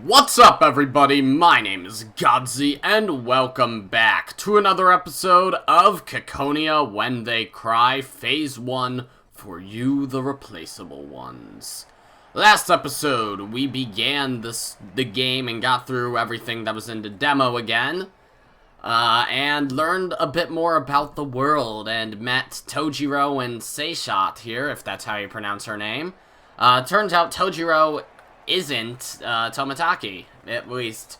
What's up, everybody? My name is Godzi, and welcome back to another episode of Ciconia When They Cry, Phase 1, for you, the Replaceable Ones. Last episode, we began the game and got through everything that was in the demo again, and learned a bit more about the world, and met Tojiro and Seishot here, if that's how you pronounce her name. Turns out Tojiro isn't Tomotaki. At least,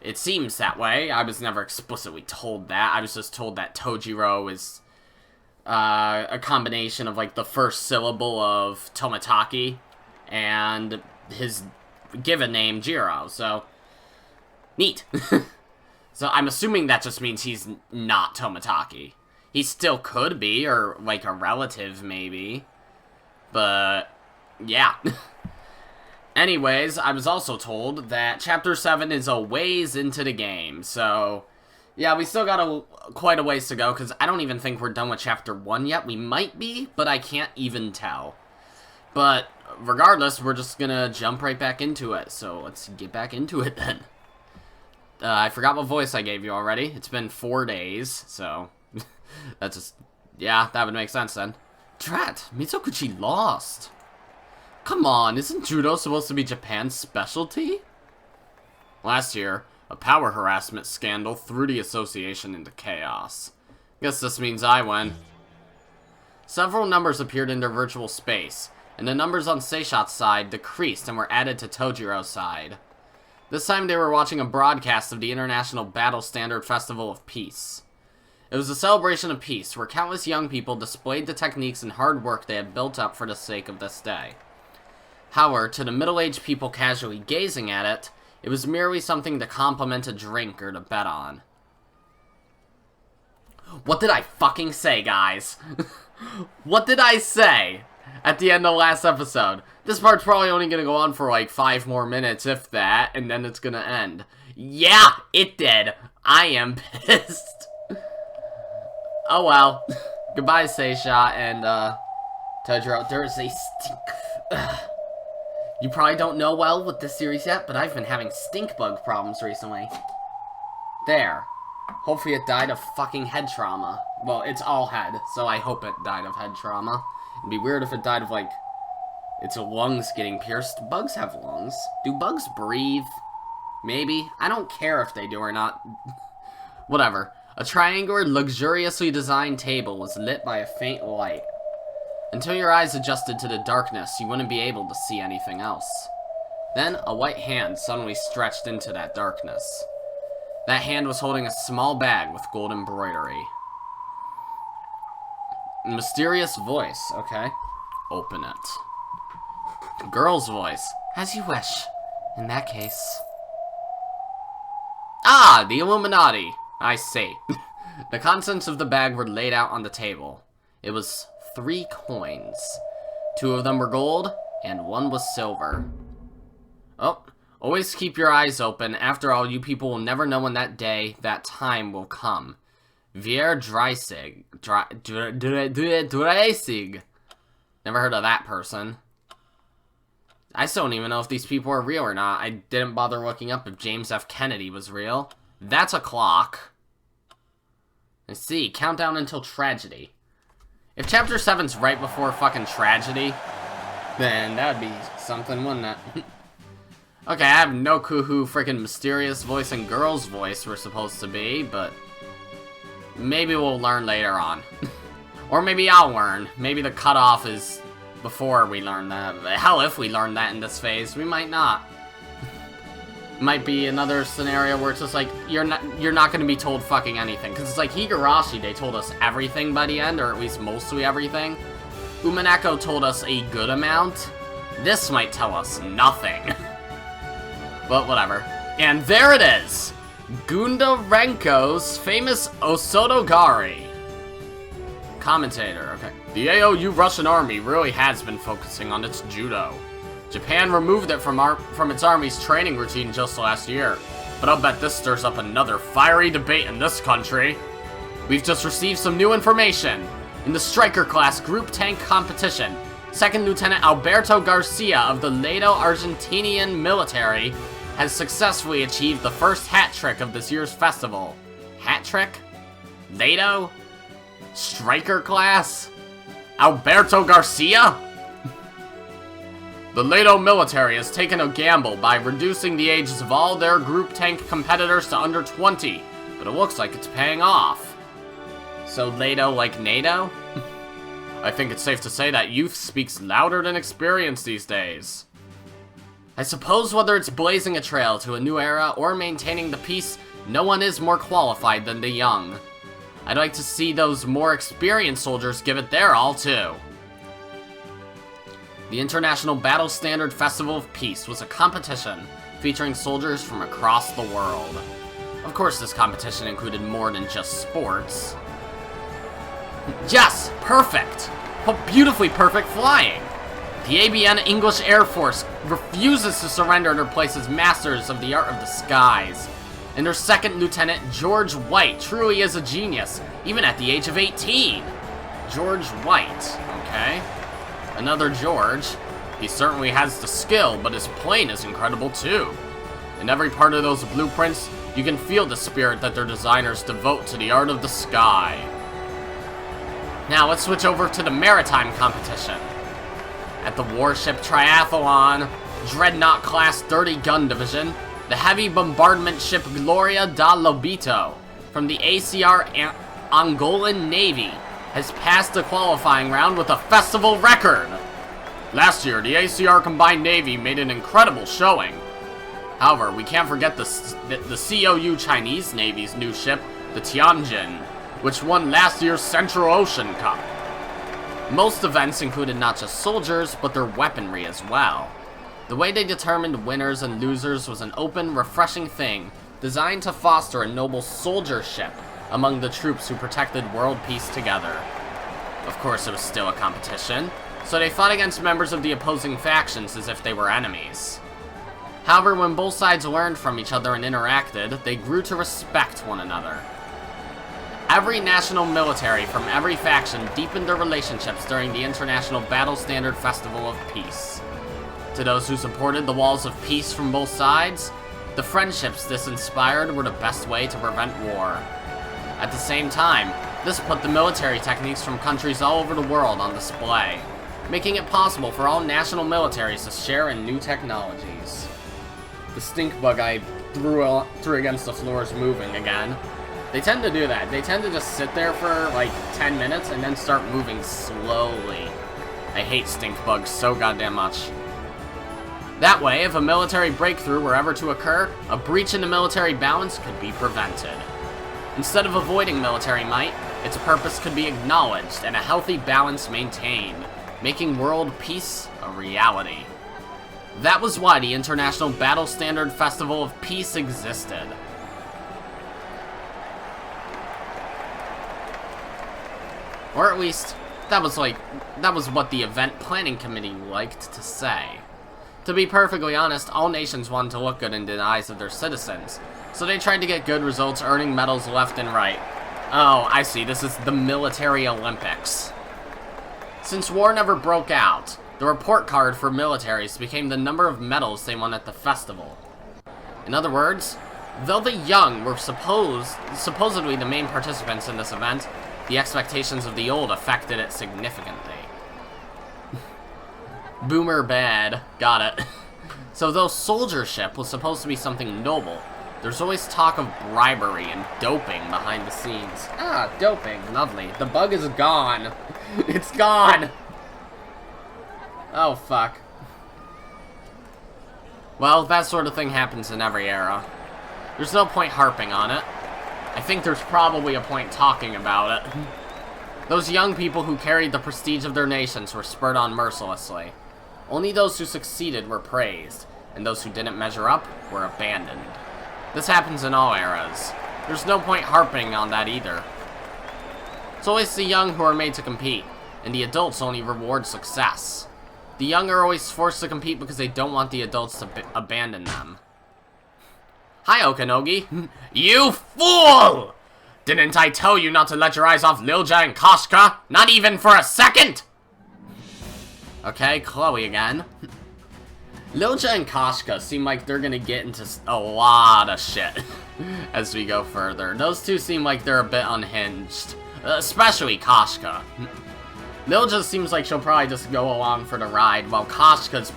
it seems that way. I was never explicitly told that. I was just told that Tojiro is a combination of, like, the first syllable of Tomotaki and his given name, Jiro. So, neat. So, I'm assuming that just means he's not Tomotaki. He still could be, or, like, a relative, maybe. But, yeah. Anyways, I was also told that Chapter 7 is a ways into the game, so yeah, we still got quite a ways to go, because I don't even think we're done with Chapter 1 yet. We might be, but I can't even tell. But regardless, we're just gonna jump right back into it, so let's get back into it then. I forgot what voice I gave you already. It's been 4 days, so that's just, yeah, that would make sense then. Drat, Mitsukuchi lost. Come on, isn't judo supposed to be Japan's specialty? Last year, a power harassment scandal threw the association into chaos. Guess this means I win. Several numbers appeared in their virtual space, and the numbers on Seishot's side decreased and were added to Tojiro's side. This time they were watching a broadcast of the International Battle Standard Festival of Peace. It was a celebration of peace, where countless young people displayed the techniques and hard work they had built up for the sake of this day. However, to the middle-aged people casually gazing at it, it was merely something to compliment a drink or to bet on. What did I fucking say, guys? What did I say at the end of last episode? This part's probably only gonna go on for like 5 more minutes, if that, and then it's gonna end. Yeah, it did. I am pissed. Oh well. Goodbye, Seishot and, Tojiro. There is a stink. You probably don't know well with this series yet, but I've been having stink bug problems recently. There. Hopefully it died of fucking head trauma. Well, it's all head, so I hope it died of head trauma. It'd be weird if it died of, like, its lungs getting pierced. Bugs have lungs. Do bugs breathe? Maybe. I don't care if they do or not. Whatever. A triangular, luxuriously designed table was lit by a faint light. Until your eyes adjusted to the darkness, you wouldn't be able to see anything else. Then, a white hand suddenly stretched into that darkness. That hand was holding a small bag with gold embroidery. Mysterious voice, okay. Open it. Girl's voice. As you wish. In that case. Ah, the Illuminati. I see. The contents of the bag were laid out on the table. It was 3 coins. 2 of them were gold, and 1 was silver. Oh, always keep your eyes open. After all, you people will never know when that day, that time will come. Vier Dreisig. Dreisig. Never heard of that person. I still don't even know if these people are real or not. I didn't bother looking up if James F. Kennedy was real. That's a clock. I see. Countdown until tragedy. If Chapter 7's right before fucking tragedy, then that would be something, wouldn't it? Okay, I have no clue who freaking mysterious voice and girl's voice were supposed to be, but maybe we'll learn later on. Or maybe I'll learn. Maybe the cutoff is before we learn that. Hell, if we learn that in this phase, we might not. Might be another scenario where it's just like, you're not gonna be told fucking anything. Because it's like Higurashi, they told us everything by the end, or at least mostly everything. Umineko told us a good amount. This might tell us nothing. But whatever. And there it is! Gundarenko's famous Osotogari. Commentator, okay. The AOU Russian army really has been focusing on its judo. Japan removed it from its army's training routine just last year, but I'll bet this stirs up another fiery debate in this country. We've just received some new information. In the striker class group tank competition, Second Lieutenant Alberto Garcia of the Lado Argentinian military has successfully achieved the first hat trick of this year's festival. Hat trick? NATO? Striker class? Alberto Garcia? The Leto military has taken a gamble by reducing the ages of all their group tank competitors to under 20, but it looks like it's paying off. So Leto like NATO? I think it's safe to say that youth speaks louder than experience these days. I suppose whether it's blazing a trail to a new era or maintaining the peace, no one is more qualified than the young. I'd like to see those more experienced soldiers give it their all too. The International Battle Standard Festival of Peace was a competition featuring soldiers from across the world. Of course, this competition included more than just sports. Yes! Perfect! What beautifully perfect flying! The ABN English Air Force refuses to surrender their place as masters of the art of the skies. And their second lieutenant, George White, truly is a genius, even at the age of 18. George White, okay. Another George. He certainly has the skill, but his plane is incredible too. In every part of those blueprints, you can feel the spirit that their designers devote to the art of the sky. Now let's switch over to the maritime competition. At the warship triathlon, Dreadnought-class 30 gun division, the heavy bombardment ship Gloria da Lobito from the ACR Angolan Navy has passed the qualifying round with a festival record. Last year, the ACR Combined Navy made an incredible showing. However, we can't forget the COU Chinese Navy's new ship, the Tianjin, which won last year's Central Ocean Cup. Most events included not just soldiers, but their weaponry as well. The way they determined winners and losers was an open, refreshing thing, designed to foster a noble soldiership among the troops who protected world peace together. Of course, it was still a competition, so they fought against members of the opposing factions as if they were enemies. However, when both sides learned from each other and interacted, they grew to respect one another. Every national military from every faction deepened their relationships during the International Battle Standard Festival of Peace. To those who supported the walls of peace from both sides, the friendships this inspired were the best way to prevent war. At the same time, this put the military techniques from countries all over the world on display, making it possible for all national militaries to share in new technologies. The stink bug I threw against the floor is moving again. They tend to do that. They tend to just sit there for like 10 minutes and then start moving slowly. I hate stink bugs so goddamn much. That way, if a military breakthrough were ever to occur, a breach in the military balance could be prevented. Instead of avoiding military might, its purpose could be acknowledged and a healthy balance maintained, making world peace a reality. That was why the International Battle Standard Festival of Peace existed. Or at least, that was what the event planning committee liked to say. To be perfectly honest, all nations wanted to look good in the eyes of their citizens, so they tried to get good results, earning medals left and right. Oh, I see, this is the Military Olympics. Since war never broke out, the report card for militaries became the number of medals they won at the festival. In other words, though the young were supposedly the main participants in this event, the expectations of the old affected it significantly. Boomer bad. Got it. So though soldiership was supposed to be something noble, there's always talk of bribery and doping behind the scenes. Ah, doping. Lovely. The bug is gone. It's gone! Oh, fuck. Well, that sort of thing happens in every era. There's no point harping on it. I think there's probably a point talking about it. Those young people who carried the prestige of their nations were spurred on mercilessly. Only those who succeeded were praised, and those who didn't measure up were abandoned. This happens in all eras. There's no point harping on that either. It's always the young who are made to compete, and the adults only reward success. The young are always forced to compete because they don't want the adults to abandon them. Hi, Okanogi. You fool! Didn't I tell you not to let your eyes off Lilja and Koshka? Not even for a second? Okay, Chloe again. Lilja and Koshka seem like they're gonna get into a lot of shit as we go further. Those two seem like they're a bit unhinged. Especially Koshka. Lilja seems like she'll probably just go along for the ride, while Koshka's...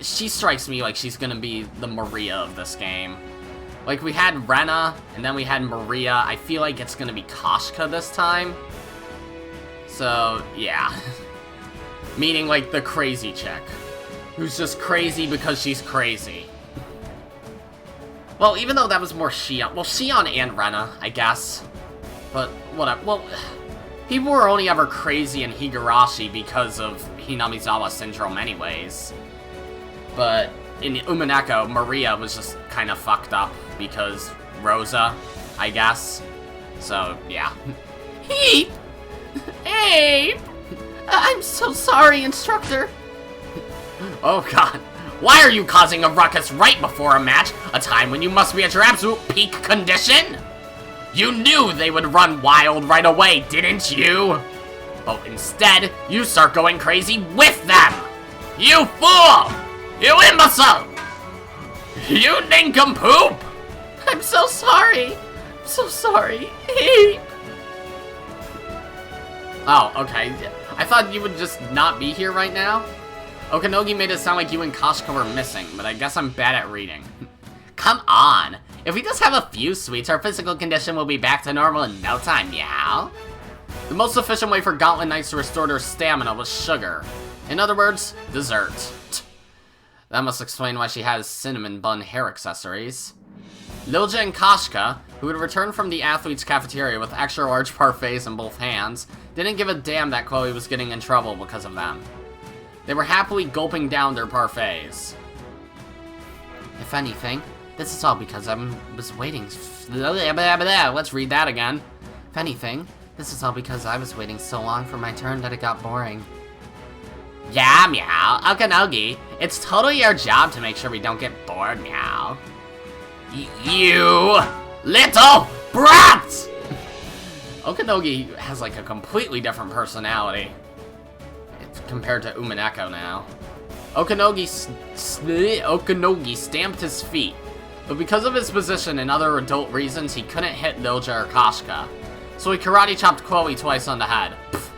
She strikes me like she's gonna be the Maria of this game. Like, we had Rena, and then we had Maria. I feel like it's gonna be Koshka this time. So, yeah. Meaning, like, the crazy chick. Who's just crazy because she's crazy. Well, even though that was more Shion. Well, Shion and Rena, I guess. But, whatever. Well, people were only ever crazy in Higurashi because of Hinamizawa syndrome anyways. But in Umineko, Maria was just kind of fucked up because Rosa, I guess. So, yeah. Heep! Ape! I'm so sorry, instructor. Oh god. Why are you causing a ruckus right before a match? A time when you must be at your absolute peak condition? You knew they would run wild right away, didn't you? But instead, you start going crazy with them! You fool! You imbecile! You nincompoop! I'm so sorry. I'm so sorry. Oh, okay. I thought you would just not be here right now. Okanogi made it sound like you and Koshka were missing, but I guess I'm bad at reading. Come on. If we just have a few sweets, our physical condition will be back to normal in no time, meow. The most efficient way for Gauntlet Knights to restore their stamina was sugar. In other words, dessert. That must explain why she has cinnamon bun hair accessories. Lilja and Koshka, who had returned from the athlete's cafeteria with extra large parfaits in both hands, didn't give a damn that Chloe was getting in trouble because of them. They were happily gulping down their parfaits. If anything, this is all because I was waiting. Let's read that again. If anything, this is all because I was waiting so long for my turn that it got boring. Yeah, meow. Okanogi, it's totally our job to make sure we don't get bored, meow. You little brat! Okanogi has like a completely different personality. It's compared to Umineko now. Okanogi stamped his feet, but because of his position and other adult reasons, he couldn't hit Lilja or Koshka. So he karate chopped Chloe twice on the head. Pfft.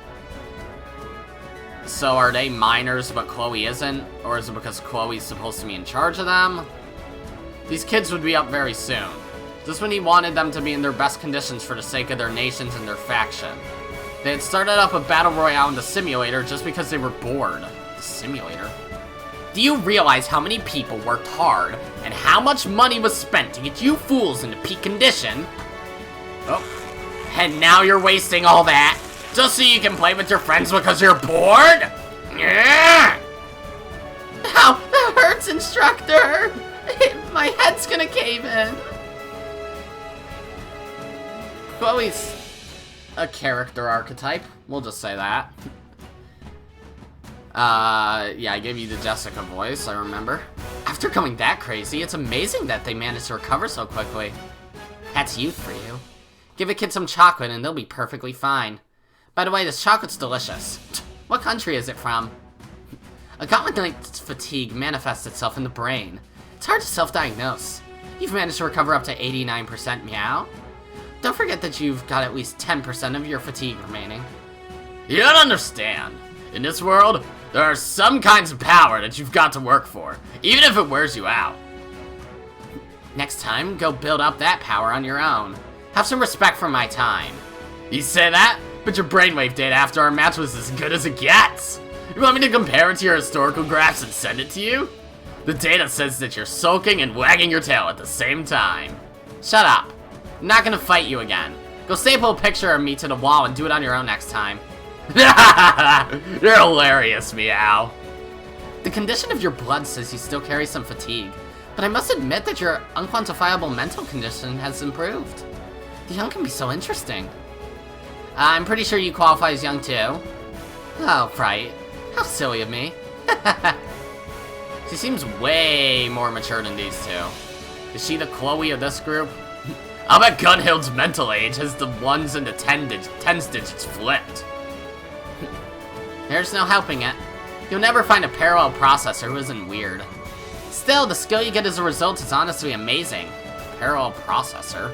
So are they minors but Chloe isn't? Or is it because Chloe's supposed to be in charge of them? These kids would be up very soon. Just when he wanted them to be in their best conditions for the sake of their nations and their faction. They had started up a battle royale in the simulator just because they were bored. The simulator? Do you realize how many people worked hard and how much money was spent to get you fools into peak condition? Oh. And now you're wasting all that just so you can play with your friends because you're bored? Yeah. Ow, that hurts, instructor! My head's gonna cave in. Chloe's a character archetype. We'll just say that. Yeah, I gave you the Jessica voice, I remember. After going that crazy, it's amazing that they managed to recover so quickly. That's youth for you. Give a kid some chocolate and they'll be perfectly fine. By the way, this chocolate's delicious. What country is it from? A Gauntlet Knight's fatigue manifests itself in the brain. It's hard to self-diagnose. You've managed to recover up to 89%, meow. Don't forget that you've got at least 10% of your fatigue remaining. You don't understand. In this world, there are some kinds of power that you've got to work for, even if it wears you out. Next time, go build up that power on your own. Have some respect for my time. You say that, but your brainwave data after our match was as good as it gets. You want me to compare it to your historical graphs and send it to you? The data says that you're sulking and wagging your tail at the same time. Shut up. I'm not gonna fight you again. Go staple a picture of me to the wall and do it on your own next time. You're hilarious, meow. The condition of your blood says you still carry some fatigue, but I must admit that your unquantifiable mental condition has improved. The young can be so interesting. I'm pretty sure you qualify as young too. Oh, right. How silly of me. She seems way more mature than these two. Is she the Chloe of this group? I'll bet Gunhild's mental age has the 1s and the 10s digits flipped. There's no helping it. You'll never find a parallel processor who isn't weird. Still, the skill you get as a result is honestly amazing. Parallel processor.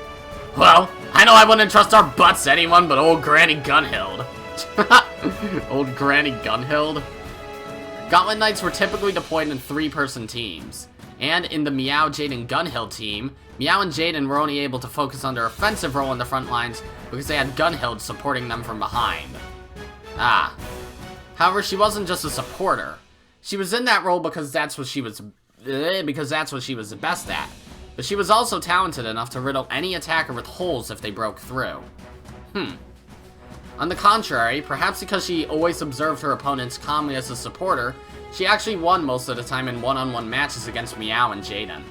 Well, I know I wouldn't trust our butts to anyone but old Granny Gunhild. Old Granny Gunhild? Gauntlet Knights were typically deployed in 3-person teams. And in the Meow, Jade, and Gunhild team, Meow and Jaden were only able to focus on their offensive role in the front lines because they had Gunhild supporting them from behind. Ah. However, she wasn't just a supporter. She was in that role because that's what she was the best at. But she was also talented enough to riddle any attacker with holes if they broke through. On the contrary, perhaps because she always observed her opponents calmly as a supporter, she actually won most of the time in one-on-one matches against Meow and Jaden.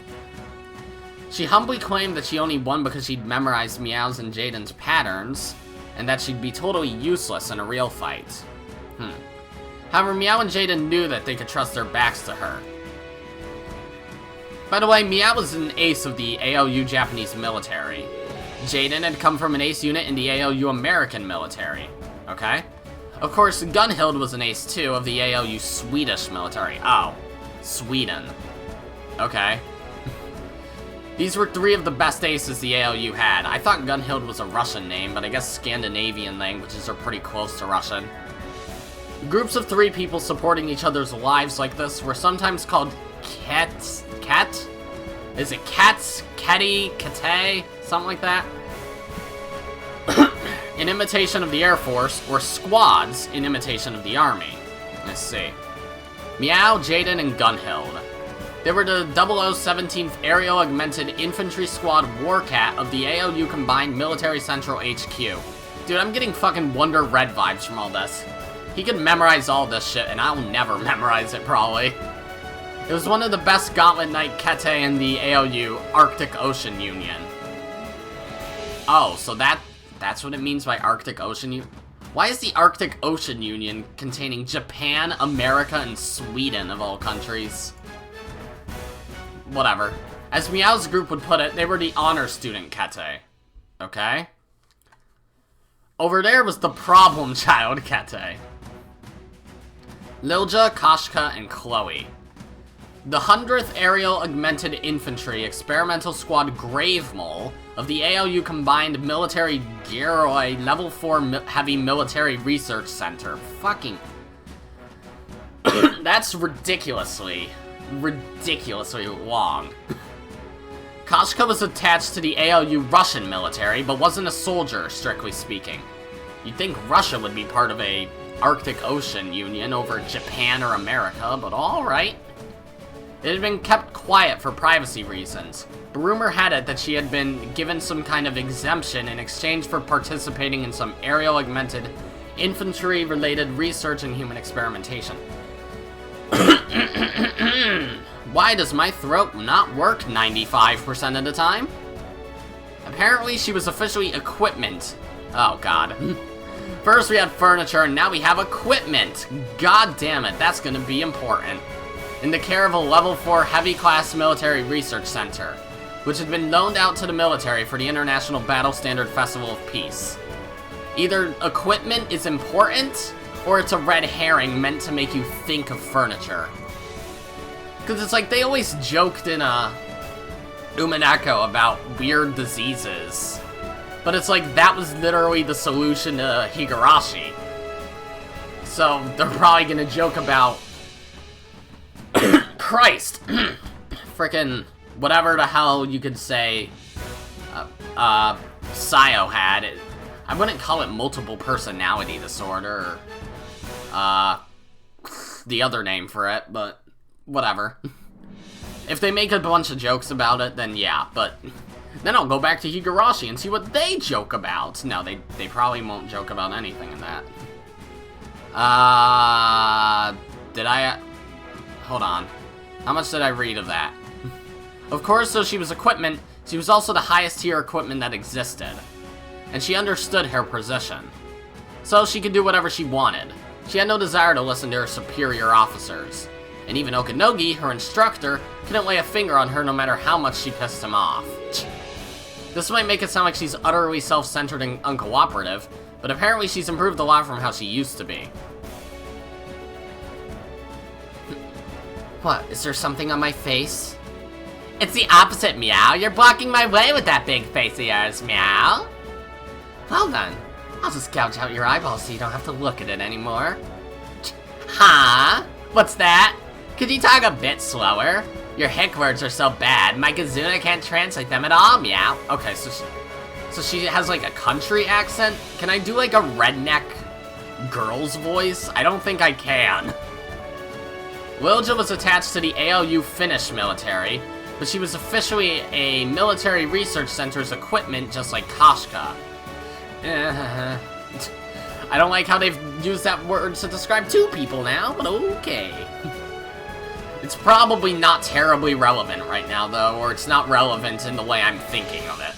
She humbly claimed that she only won because she'd memorized Meow's and Jaden's patterns, and that she'd be totally useless in a real fight. However, Meow and Jaden knew that they could trust their backs to her. By the way, Meow was an ace of the ALU Japanese military. Jaden had come from an ace unit in the ALU American military. Okay? Of course, Gunhild was an ace too of the ALU Swedish military. Oh, Sweden. Okay. These were 3 of the best aces the ALU had. I thought Gunhild was a Russian name, but I guess Scandinavian languages are pretty close to Russian. Groups of 3 people supporting each other's lives like this were sometimes called cats. Cat? Is it cats? Catty? Kate? Something like that? In imitation of the Air Force, or squads in imitation of the Army. Let's see. Meow, Jaden, and Gunhild. They were the 0017th Aerial Augmented Infantry Squad Warcat of the ALU Combined Military Central HQ. Dude, I'm getting fucking Wonder Red vibes from all this. He could memorize all this shit, and I'll never memorize it, probably. It was one of the best Gauntlet Knight Kete in the ALU Arctic Ocean Union. Oh, so that's what it means by Arctic Ocean Union? Why is the Arctic Ocean Union containing Japan, America, and Sweden of all countries? Whatever. As Meow's group would put it, they were the honor student Kete. Okay? Over there was the problem child Kete. Lilja, Kashka, and Chloe. The 100th Aerial Augmented Infantry Experimental Squad Grave Mole of the ALU Combined Military Geroi Level 4 Heavy Military Research Center. Fucking... That's ridiculously long. Kashka was attached to the ALU Russian military, but wasn't a soldier, strictly speaking. You'd think Russia would be part of a Arctic Ocean Union over Japan or America, but alright. It had been kept quiet for privacy reasons. The rumor had it that she had been given some kind of exemption in exchange for participating in some aerial augmented infantry-related research and human experimentation. Why does my throat not work 95% of the time? Apparently she was officially equipment. Oh god. First we had furniture and now we have equipment. God damn it, that's gonna be important. In the care of a Level 4 Heavy Class Military Research Center, which had been loaned out to the military for the International Battle Standard Festival of Peace. Either equipment is important, or it's a red herring meant to make you think of furniture. Because it's like they always joked in Umineko about weird diseases. But it's like that was literally the solution to Higurashi. So they're probably gonna joke about Christ. Frickin' whatever the hell you could say Sayo had. I wouldn't call it multiple personality disorder or the other name for it, but whatever. If they make a bunch of jokes about it, then yeah, but then I'll go back to Higurashi and see what they joke about. No, they probably won't joke about anything in that. Did I... Hold on. How much did I read of that? Of course, though she was equipment, she was also the highest tier equipment that existed. And she understood her position. So she could do whatever she wanted. She had no desire to listen to her superior officers. And even Okanogi, her instructor, couldn't lay a finger on her no matter how much she pissed him off. This might make it sound like she's utterly self-centered and uncooperative, but apparently she's improved a lot from how she used to be. What, is there something on my face? It's the opposite, Meow. You're blocking my way with that big face of yours, Meow. Well then, I'll just gouge out your eyeballs so you don't have to look at it anymore. Huh? What's that? Could you talk a bit slower? Your hick words are so bad, my Kazuna can't translate them at all, Meow. Okay, so she has like a country accent? Can I do like a redneck girl's voice? I don't think I can. Lilja was attached to the ALU Finnish military, but she was officially a military research center's equipment just like Koshka. I don't like how they've used that word to describe two people now, but okay. It's probably not terribly relevant right now, though, or it's not relevant in the way I'm thinking of it.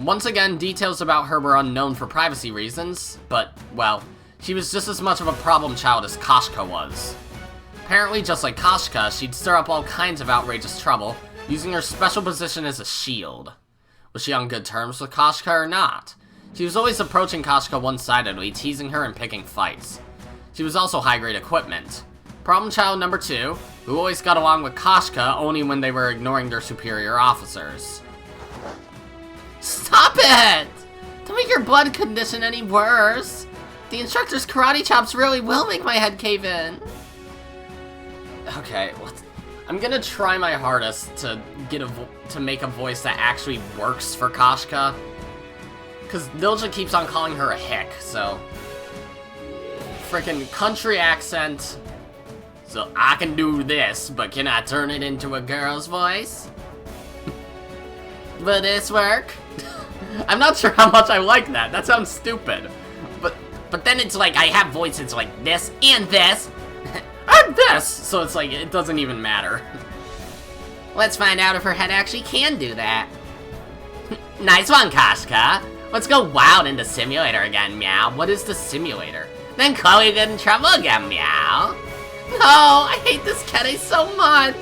Once again, details about her were unknown for privacy reasons, but, well, she was just as much of a problem child as Koshka was. Apparently, just like Koshka, she'd stir up all kinds of outrageous trouble, using her special position as a shield. Was she on good terms with Koshka or not? She was always approaching Koshka one-sidedly, teasing her and picking fights. She was also high-grade equipment. Problem child number 2, who always got along with Koshka only when they were ignoring their superior officers. Stop it! Don't make your blood condition any worse! The instructor's karate chops really will make my head cave in. Okay, I'm gonna try my hardest to make a voice that actually works for Koshka. Because Lilja keeps on calling her a hick, so... Frickin' country accent. So I can do this, but can I turn it into a girl's voice? Will this work? I'm not sure how much I like that. That sounds stupid. But then it's like I have voices like this and this and this. So it's like it doesn't even matter. Let's find out if her head actually can do that. Nice one, Koshka. Let's go wild in the simulator again, Meow. What is the simulator? Then Chloe get in trouble again, Meow. No, I hate this Kede so much.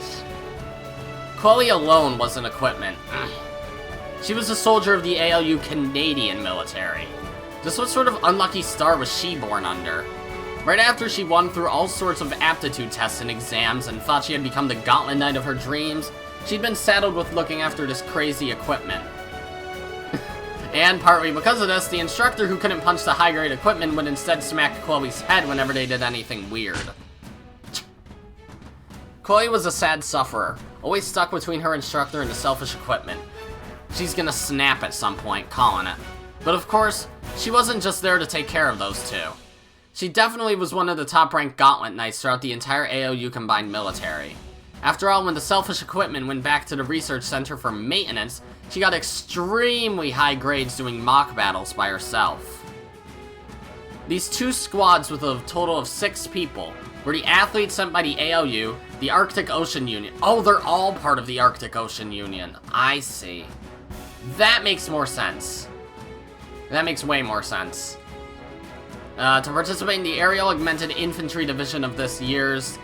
Chloe alone wasn't equipment. She was a soldier of the ALU Canadian military. Just what sort of unlucky star was she born under? Right after she won through all sorts of aptitude tests and exams and thought she had become the Gauntlet Knight of her dreams, she'd been saddled with looking after this crazy equipment. And partly because of this, the instructor who couldn't punch the high-grade equipment would instead smack Chloe's head whenever they did anything weird. Chloe was a sad sufferer, always stuck between her instructor and the selfish equipment. She's gonna snap at some point, calling it. But of course, she wasn't just there to take care of those two. She definitely was one of the top-ranked Gauntlet Knights throughout the entire AOU combined military. After all, when the selfish equipment went back to the research center for maintenance, she got extremely high grades doing mock battles by herself. These two squads with a total of 6 people were the athletes sent by the AOU, the Arctic Ocean Union. Oh, they're all part of the Arctic Ocean Union. I see. That makes more sense. That makes way more sense. To participate in the Aerial Augmented Infantry Division of this year's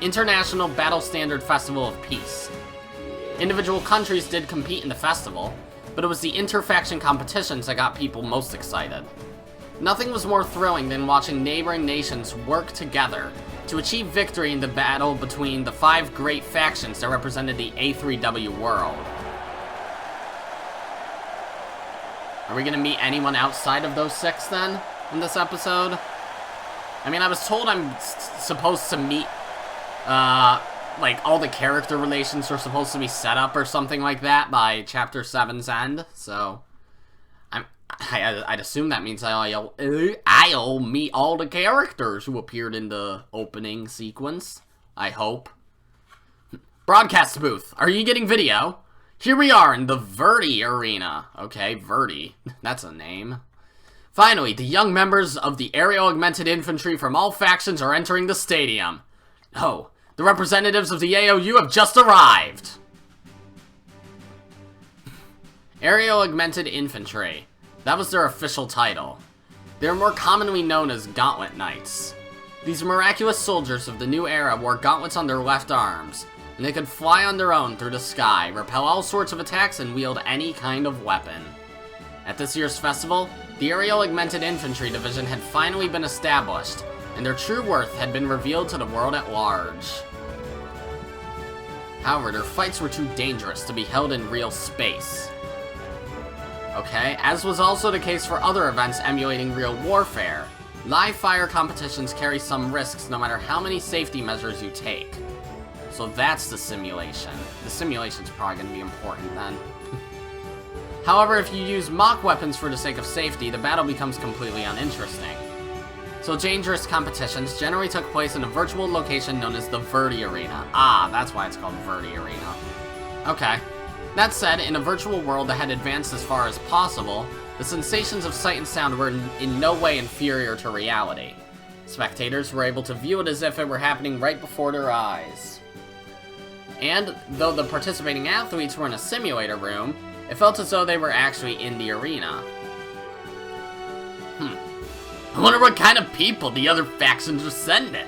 International Battle Standard Festival of Peace. Individual countries did compete in the festival, but it was the inter-faction competitions that got people most excited. Nothing was more thrilling than watching neighboring nations work together to achieve victory in the battle between the 5 great factions that represented the A3W world. Are we gonna meet anyone outside of those 6 then, in this episode? I mean, I was told I'm supposed to meet, like, all the character relations are supposed to be set up or something like that by Chapter 7's end, so... I'd assume that means I'll meet all the characters who appeared in the opening sequence. I hope. Broadcast booth. Are you getting video? Here we are in the Verdi arena. Okay, Verdi. That's a name. Finally, the young members of the Aerial Augmented Infantry from all factions are entering the stadium. Oh, the representatives of the AOU have just arrived. Aerial Augmented Infantry. That was their official title. They are more commonly known as Gauntlet Knights. These miraculous soldiers of the new era wore gauntlets on their left arms, and they could fly on their own through the sky, repel all sorts of attacks, and wield any kind of weapon. At this year's festival, the Aerial Augmented Infantry Division had finally been established, and their true worth had been revealed to the world at large. However, their fights were too dangerous to be held in real space. Okay, as was also the case for other events emulating real warfare. Live fire competitions carry some risks no matter how many safety measures you take. So that's the simulation. The simulation's probably going to be important then. However, if you use mock weapons for the sake of safety, the battle becomes completely uninteresting. So dangerous competitions generally took place in a virtual location known as the Verdi Arena. Ah, that's why it's called Verdi Arena. Okay. That said, in a virtual world that had advanced as far as possible, the sensations of sight and sound were in no way inferior to reality. Spectators were able to view it as if it were happening right before their eyes. And, though the participating athletes were in a simulator room, it felt as though they were actually in the arena. I wonder what kind of people the other factions are sending.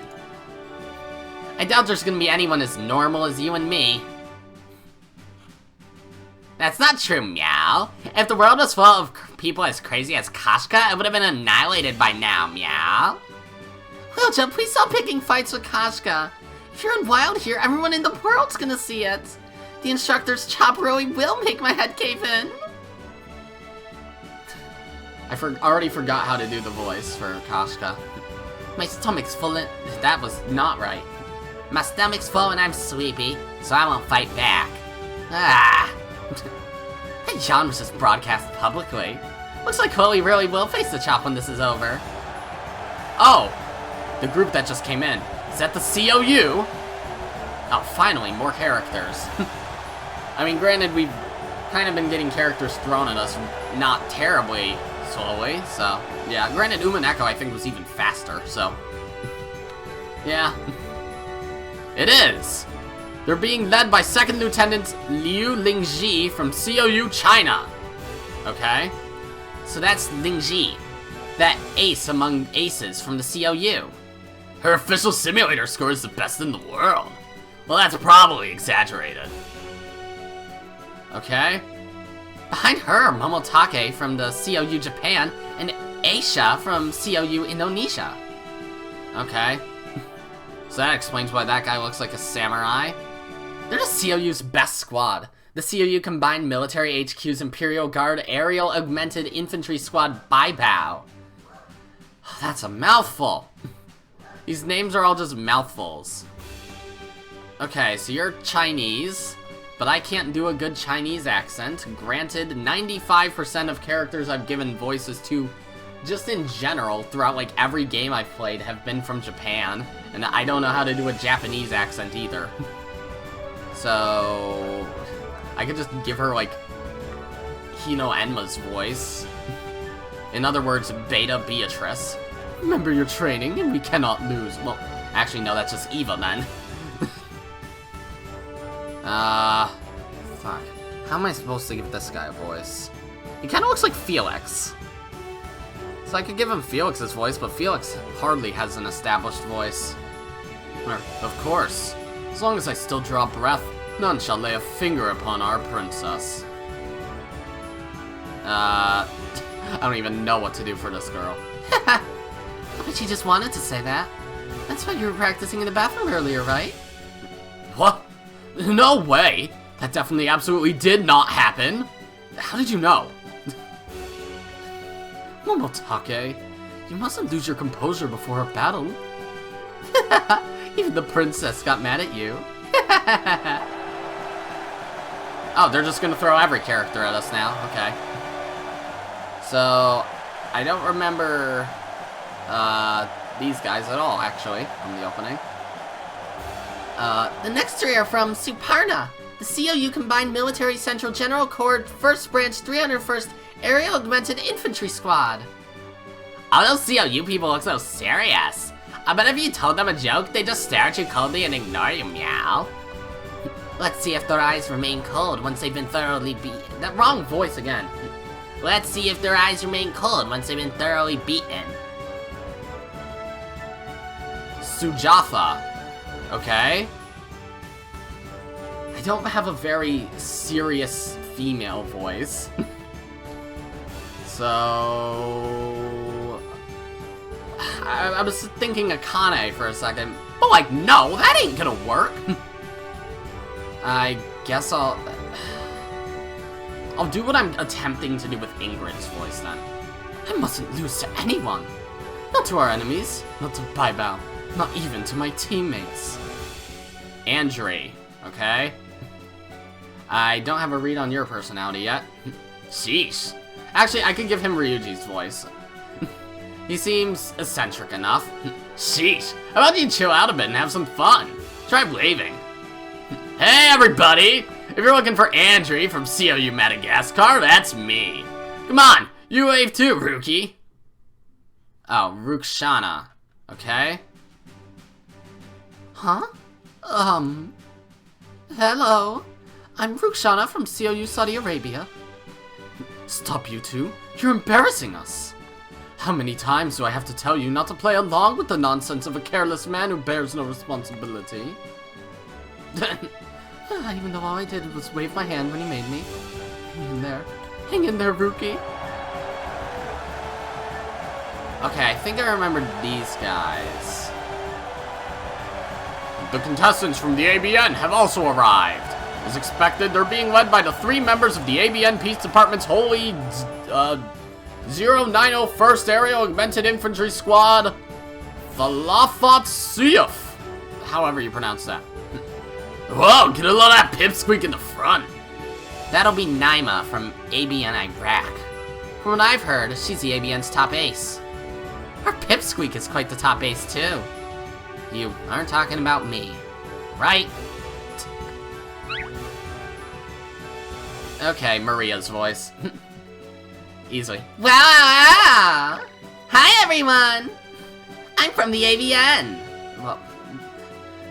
I doubt there's gonna be anyone as normal as you and me. That's not true, Meow. If the world was full of people as crazy as Kashka, it would have been annihilated by now, Meow. Wheeljack, please stop picking fights with Kashka. If you're in Wild here, everyone in the world's gonna see it. The instructor's chop really will make my head cave in. I already forgot how to do the voice for Kashka. My stomach's full and... That was not right. My stomach's full and I'm sleepy, so I won't fight back. Ah. Hey, John was just broadcast publicly. Looks like Chloe really will face the chop when this is over. Oh! The group that just came in. Is that the COU? Oh, finally, more characters. I mean, granted, we've kind of been getting characters thrown at us not terribly slowly, so... Yeah, granted, Umaneko, I think, was even faster, so... Yeah. It is! They're being led by 2nd Lieutenant Liu Lingji from COU China. Okay? So that's Lingji, that ace among aces from the COU. Her official simulator score is the best in the world. Well, that's probably exaggerated. Okay? Behind her, Momotake from the COU Japan and Aisha from COU Indonesia. Okay. So that explains why that guy looks like a samurai. They're the COU's best squad. The COU Combined Military HQ's Imperial Guard Aerial Augmented Infantry Squad Baibao. That's a mouthful. These names are all just mouthfuls. Okay, so you're Chinese, but I can't do a good Chinese accent. Granted, 95% of characters I've given voices to, just in general, throughout like every game I've played, have been from Japan, and I don't know how to do a Japanese accent either. So... I could just give her, like, Hino Enma's voice. In other words, Beta Beatrice. Remember your training, and we cannot lose. Well, actually, no, that's just Eva, then. Fuck. How am I supposed to give this guy a voice? He kind of looks like Felix. So I could give him Felix's voice, but Felix hardly has an established voice. Of course. As long as I still draw breath, none shall lay a finger upon our princess. I don't even know what to do for this girl. But she just wanted to say that. That's what you were practicing in the bathroom earlier, right? What? No way! That definitely absolutely did not happen! How did you know? Momotake, you mustn't lose your composure before a battle. Even the princess got mad at you. Oh, they're just gonna throw every character at us now. Okay. So, I don't remember these guys at all, actually, from the opening. The next three are from Suparna, the COU Combined Military Central General Corps 1st Branch 301st Aerial Augmented Infantry Squad. All those COU people look so serious. I bet if you told them a joke, they just stare at you coldly and ignore you, Meow. Let's see if their eyes remain cold once they've been thoroughly beaten. That wrong voice again. Let's see if their eyes remain cold once they've been thoroughly beaten. Sujatha. Okay. I don't have a very serious female voice. So... I was thinking Akane for a second. But like, no, that ain't gonna work. I guess I'll do what I'm attempting to do with Ingrid's voice then. I mustn't lose to anyone. Not to our enemies, not to Baibao, not even to my teammates. Andre, okay? I don't have a read on your personality yet. Sheesh. Actually, I could give him Ryuji's voice. He seems eccentric enough. Sheesh. How about you chill out a bit and have some fun? Try waving. Hey, everybody! If you're looking for Andre from COU Madagascar, that's me. Come on, you wave too, Rookie. Oh, Rukshana. Okay. Huh? Hello. I'm Rukshana from COU Saudi Arabia. Stop, you two. You're embarrassing us. How many times do I have to tell you not to play along with the nonsense of a careless man who bears no responsibility? Even though all I did was wave my hand when he made me. Hang in there. Hang in there, Rookie. Okay, I think I remember these guys. The contestants from the ABN have also arrived. As expected, they're being led by the 3 members of the ABN Peace Department's Holy 090 1st Aerial Augmented Infantry Squad, Thalafat Siyaf. However you pronounce that. Whoa, get a lot of that pipsqueak in the front. That'll be Naima from ABN Iraq. From what I've heard, she's the ABN's top ace. Her pipsqueak is quite the top ace too. You aren't talking about me, right? Okay, Maria's voice. Easily. Wow! Hi everyone! I'm from the ABN! Well,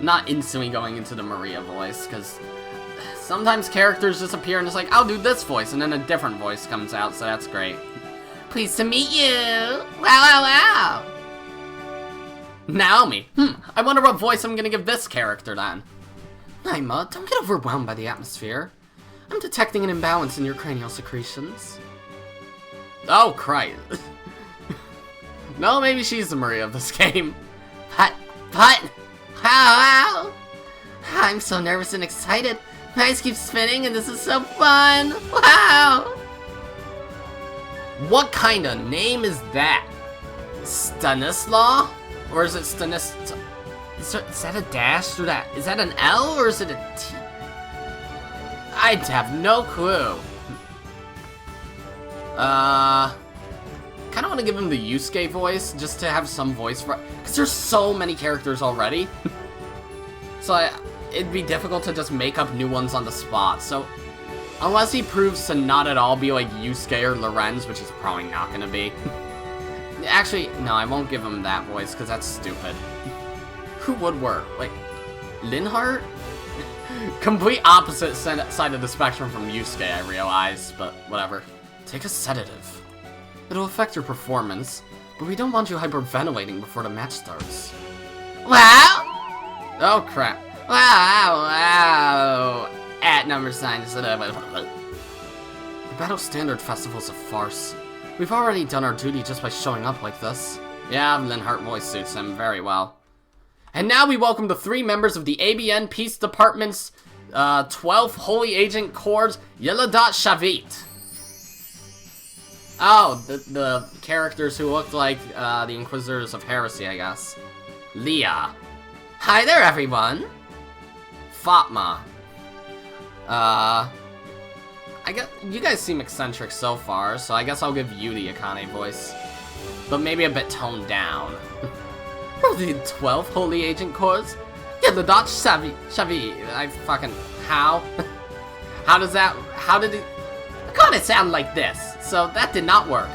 not instantly going into the Maria voice, because sometimes characters just appear and it's like, I'll do this voice, and then a different voice comes out, so that's great. Pleased to meet you! Wow! Naomi. I wonder what voice I'm gonna give this character then. Naima, don't get overwhelmed by the atmosphere. I'm detecting an imbalance in your cranial secretions. Oh, Christ. No, maybe she's the Maria of this game. But, wow. I'm so nervous and excited. My eyes keep spinning and this is so fun. Wow. What kind of name is that? Stanislaw? Or is it Stanis... Is that a dash through that? Is that an L or is it a T? I'd have no clue. Kinda wanna give him the Yusuke voice, just to have some voice for... Because there's so many characters already. So it'd be difficult to just make up new ones on the spot, so... Unless he proves to not at all be like Yusuke or Lorenz, which he's probably not gonna be. Actually, no, I won't give him that voice, because that's stupid. Who would work? Like, Linhart? Complete opposite side of the spectrum from Yusuke, I realize, but whatever. Take a sedative. It'll affect your performance, but we don't want you hyperventilating before the match starts. Wow! Oh crap. Wow! At number sign instead of... The Battle Standard Festival's a farce. We've already done our duty just by showing up like this. Yeah, Linhart voice suits him very well. And now we welcome the 3 members of the ABN Peace Department's 12th Holy Agent Corps, Yeladat Shavit. Oh, the characters who looked like the Inquisitors of Heresy, I guess. Leah. Hi there, everyone. Fatma. I guess you guys seem eccentric so far, so I guess I'll give you the Akane voice. But maybe a bit toned down. The 12th Holy Agent Corps? Yeah, the Dutch Shavi. I fucking... How? How did it... I got it sound like this, so that did not work.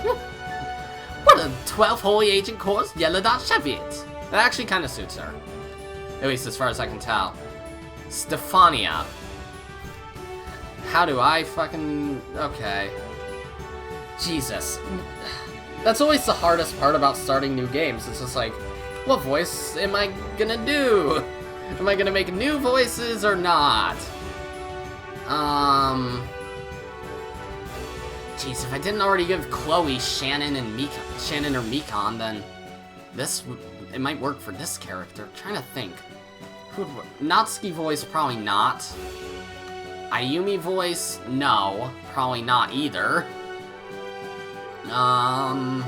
What a 12th Holy Agent Corps? Yeladat Shavit. That actually kind of suits her. At least as far as I can tell. Stefania. How do I fucking... Okay. Jesus. That's always the hardest part about starting new games. It's just like, what voice am I gonna do? Am I gonna make new voices or not? Jeez, if I didn't already give Chloe, Shannon, or Mikon, then it might work for this character. I'm trying to think. Who would work? Natsuki voice, probably not. Ayumi voice? No. Probably not either. I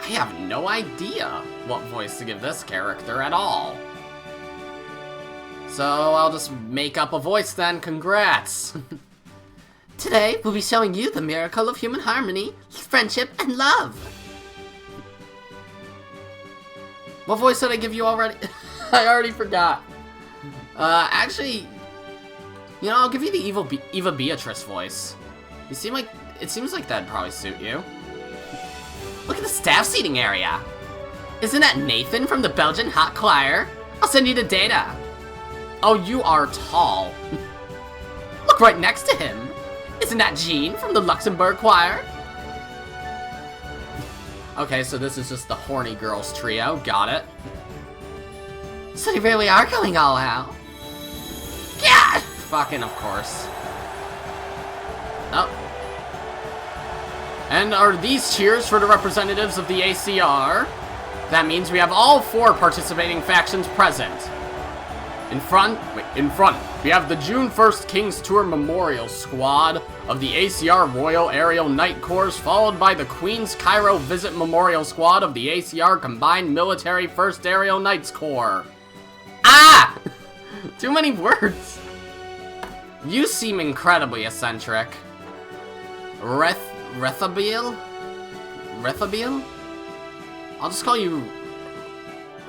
have no idea what voice to give this character at all. So I'll just make up a voice then. Congrats! Today, we'll be showing you the miracle of human harmony, friendship, and love. What voice did I give you already? I already forgot. Actually, you know, I'll give you the Eva Beatrice voice. It seems like that'd probably suit you. Look at the staff seating area. Isn't that Nathan from the Belgian Hot Choir? I'll send you the data. Oh, you are tall. Look right next to him. Isn't that Jean from the Luxembourg Choir? Okay, so this is just the horny girls trio. Got it. So they really are going all out. Yeah! Fucking of course. Oh. And are these cheers for the representatives of the ACR? That means we have all 4 participating factions present. In front, we have the June 1st King's Tour Memorial Squad of the ACR Royal Aerial Knight Corps, followed by the Queen's Cairo Visit Memorial Squad of the ACR Combined Military 1st Aerial Knights Corps. Ah! Too many words. You seem incredibly eccentric. Rethabil? I'll just call you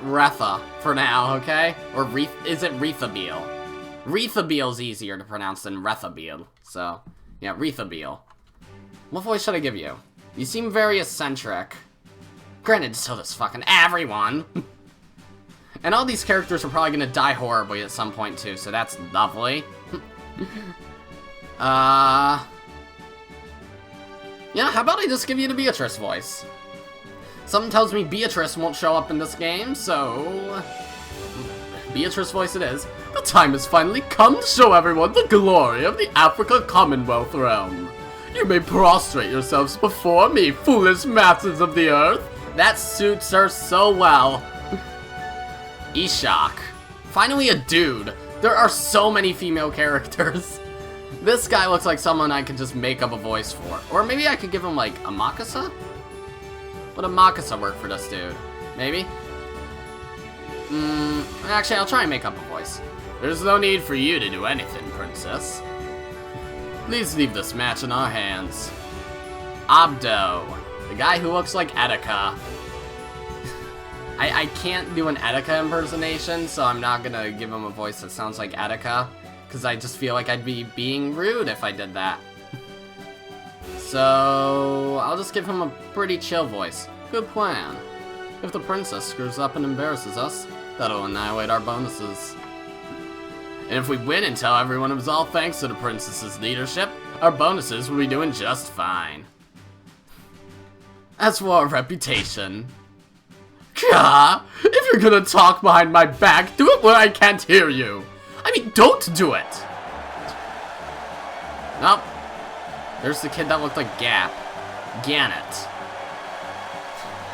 Retha for now, okay? Or is it Rethabil? Rethabil's easier to pronounce than Rethabil. So, yeah, Rethabil. What voice should I give you? You seem very eccentric. Granted, so does fucking everyone. And all these characters are probably gonna die horribly at some point too, so that's lovely. Yeah, how about I just give you the Beatrice voice? Something tells me Beatrice won't show up in this game, so... Beatrice voice it is. The time has finally come to show everyone the glory of the Africa Commonwealth realm. You may prostrate yourselves before me, foolish masses of the earth. That suits her so well. Ishak. Finally a dude. There are so many female characters. This guy looks like someone I could just make up a voice for. Or maybe I could give him like a Makasa? Would a Makasa work for this dude? Maybe? Actually, I'll try and make up a voice. There's no need for you to do anything, princess. Please leave this match in our hands. Abdo. The guy who looks like Etika. I can't do an Etika impersonation, so I'm not gonna give him a voice that sounds like Etika, because I just feel like I'd be being rude if I did that. So I'll just give him a pretty chill voice. Good plan. If the princess screws up and embarrasses us, that'll annihilate our bonuses. And if we win and tell everyone it was all thanks to the princess's leadership, our bonuses will be doing just fine. As for our reputation... Gah! If you're gonna talk behind my back, do it where I can't hear you! I mean, don't do it! Nope. There's the kid that looked like Gauntlet.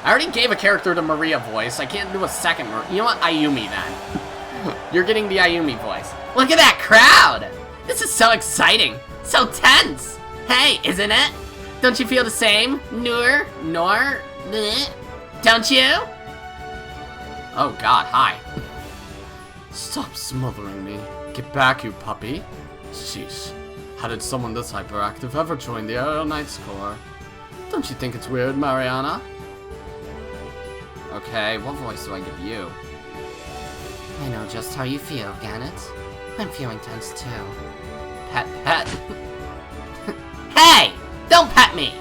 I already gave a character to Maria voice. I can't do a second. You know what? Ayumi then. You're getting the Ayumi voice. Look at that crowd! This is so exciting. So tense. Hey, isn't it? Don't you feel the same? Noor? Bleh. Don't you? Oh god, hi. Stop smothering me. Get back, you puppy. Sheesh. How did someone this hyperactive ever join the Aerial Knights Corps? Don't you think it's weird, Mariana? Okay, what voice do I give you? I know just how you feel, Gauntlet. I'm feeling tense too. Pet. Hey! Don't pet me!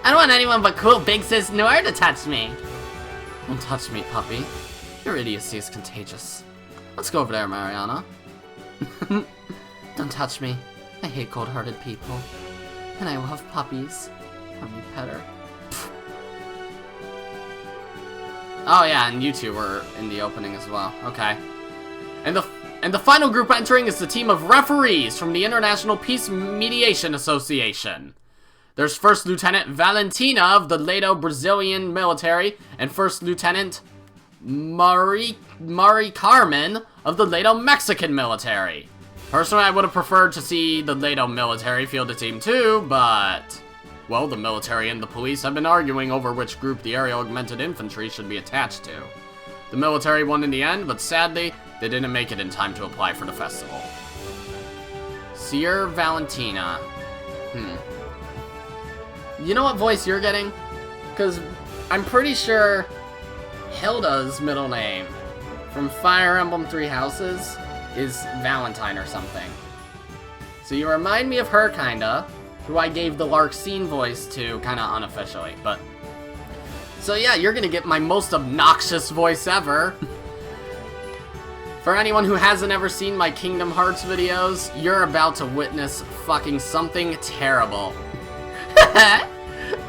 I don't want anyone but cool big sis Noor to touch me. Don't touch me, puppy. Your idiocy is contagious. Let's go over there, Mariana. Don't touch me. I hate cold-hearted people. And I love puppies. Let me pet her. Oh yeah, and you two were in the opening as well. Okay. And the final group entering is the team of referees from the International Peace Mediation Association. There's First Lieutenant Valentina of the Lado Brazilian military and First Lieutenant Mari Carmen of the Lato Mexican military. Personally, I would have preferred to see the Lato military field a team too, but... well, the military and the police have been arguing over which group the aerial augmented infantry should be attached to. The military won in the end, but sadly, they didn't make it in time to apply for the festival. Sierra Valentina. You know what voice you're getting? Because I'm pretty sure Hilda's middle name from Fire Emblem Three Houses is Valentine or something. So you remind me of her, kinda, who I gave the Larxene voice to, kinda unofficially, but... so yeah, you're gonna get my most obnoxious voice ever. For anyone who hasn't ever seen my Kingdom Hearts videos, you're about to witness fucking something terrible.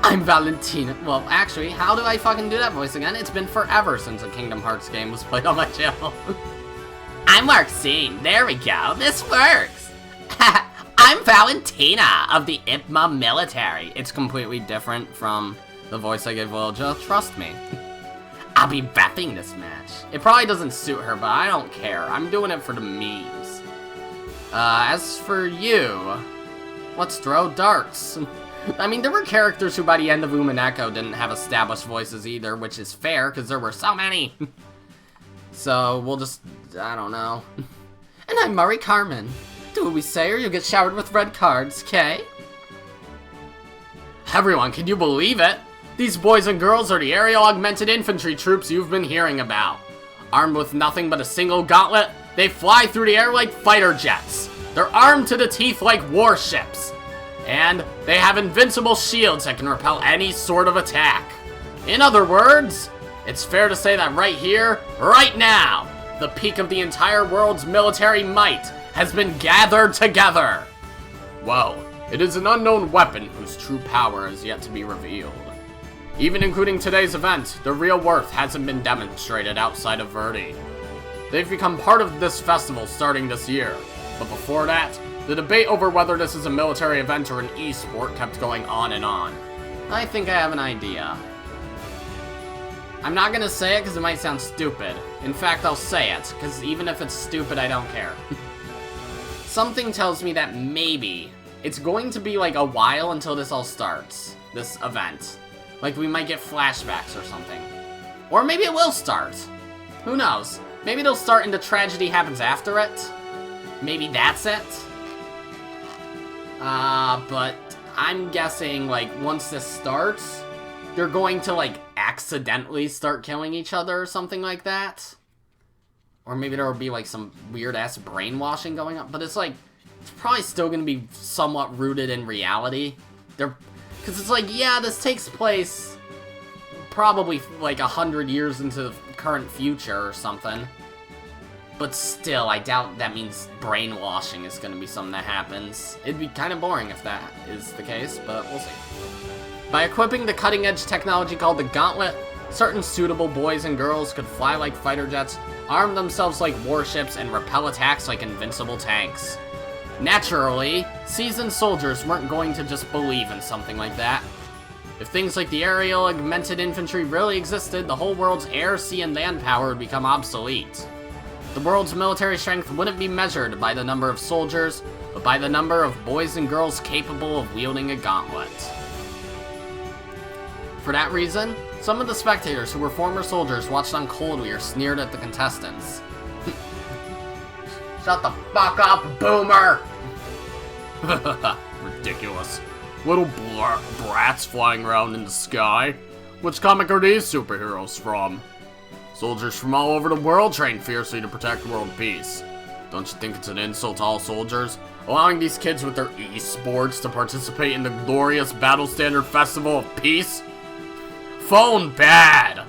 I'm Valentina. Well, actually, how do I fucking do that voice again? It's been forever since a Kingdom Hearts game was played on my channel. I'm Larxene. There we go. This works. I'm Valentina of the IPMA military. It's completely different from the voice I gave Wilja. Trust me. I'll be repping this match. It probably doesn't suit her, but I don't care. I'm doing it for the memes. As for you, let's throw darts. I mean, there were characters who by the end of Umineko didn't have established voices either, which is fair, because there were so many. So, we'll just, I don't know. And I'm Mari Carmen. Do what we say or you'll get showered with red cards, okay? Everyone, can you believe it? These boys and girls are the aerial augmented infantry troops you've been hearing about. Armed with nothing but a single gauntlet, they fly through the air like fighter jets. They're armed to the teeth like warships. And they have invincible shields that can repel any sort of attack. In other words, it's fair to say that right here, right now, the peak of the entire world's military might has been gathered together. Whoa, it is an unknown weapon whose true power is yet to be revealed. Even including today's event, their real worth hasn't been demonstrated outside of Verdi. They've become part of this festival starting this year, but before that, the debate over whether this is a military event or an e-sport kept going on and on. I think I have an idea. I'm not gonna say it because it might sound stupid. In fact, I'll say it, because even if it's stupid, I don't care. Something tells me that maybe it's going to be like a while until this all starts, this event. Like, we might get flashbacks or something. Or maybe it will start. Who knows? Maybe it'll start and the tragedy happens after it. Maybe that's it. But I'm guessing, like, once this starts, they're going to, like, accidentally start killing each other or something like that. Or maybe there will be, like, some weird-ass brainwashing going on. But it's, like, it's probably still going to be somewhat rooted in reality. Because it's like, yeah, this takes place probably like 100 years into the current future or something. But still, I doubt that means brainwashing is going to be something that happens. It'd be kind of boring if that is the case, but we'll see. By equipping the cutting-edge technology called the Gauntlet, certain suitable boys and girls could fly like fighter jets, arm themselves like warships, and repel attacks like invincible tanks. Naturally, seasoned soldiers weren't going to just believe in something like that. If things like the aerial augmented infantry really existed, the whole world's air, sea, and land power would become obsolete. The world's military strength wouldn't be measured by the number of soldiers, but by the number of boys and girls capable of wielding a gauntlet. For that reason, some of the spectators who were former soldiers watched on Cold Weir sneered at the contestants. Shut the fuck up, boomer! Ridiculous. Little brats flying around in the sky. Which comic are these superheroes from? Soldiers from all over the world train fiercely to protect world peace. Don't you think it's an insult to all soldiers? Allowing these kids with their e-sports to participate in the glorious Battle Standard Festival of Peace? Phone bad!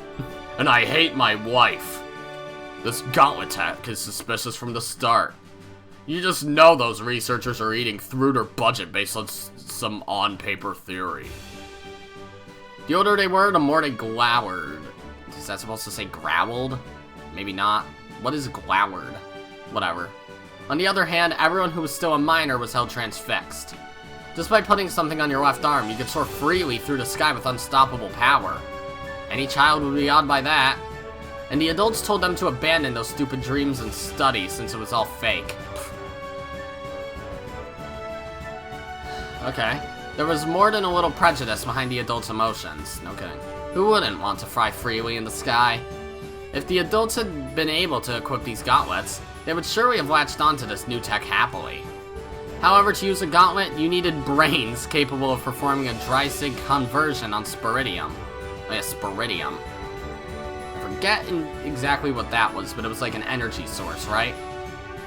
And I hate my wife. This gauntlet tech is suspicious from the start. You just know those researchers are eating through their budget based on some on-paper theory. The older they were, the more they glowered. Is that supposed to say growled? Maybe not. What is glowered? Whatever. On the other hand, everyone who was still a minor was held transfixed. Just by putting something on your left arm, you could soar freely through the sky with unstoppable power. Any child would be awed by that. and the adults told them to abandon those stupid dreams and study since it was all fake. Okay. There was more than a little prejudice behind the adults' emotions. No kidding. Who wouldn't want to fly freely in the sky? If the adults had been able to equip these gauntlets, they would surely have latched onto this new tech happily. However, to use a gauntlet, you needed brains capable of performing a dry-sig conversion on spiridium. Oh yeah, spiridium. I forget exactly what that was, but it was like an energy source, right?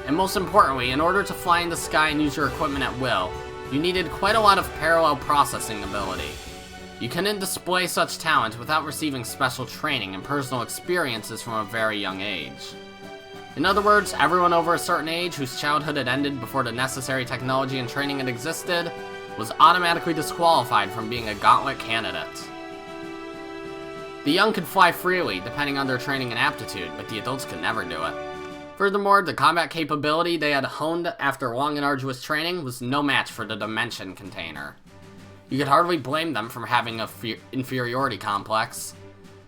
And most importantly, in order to fly in the sky and use your equipment at will, you needed quite a lot of parallel processing ability. You couldn't display such talent without receiving special training and personal experiences from a very young age. In other words, everyone over a certain age whose childhood had ended before the necessary technology and training had existed was automatically disqualified from being a gauntlet candidate. The young could fly freely, depending on their training and aptitude, but the adults could never do it. Furthermore, the combat capability they had honed after long and arduous training was no match for the Dimension Container. You could hardly blame them for having an inferiority complex.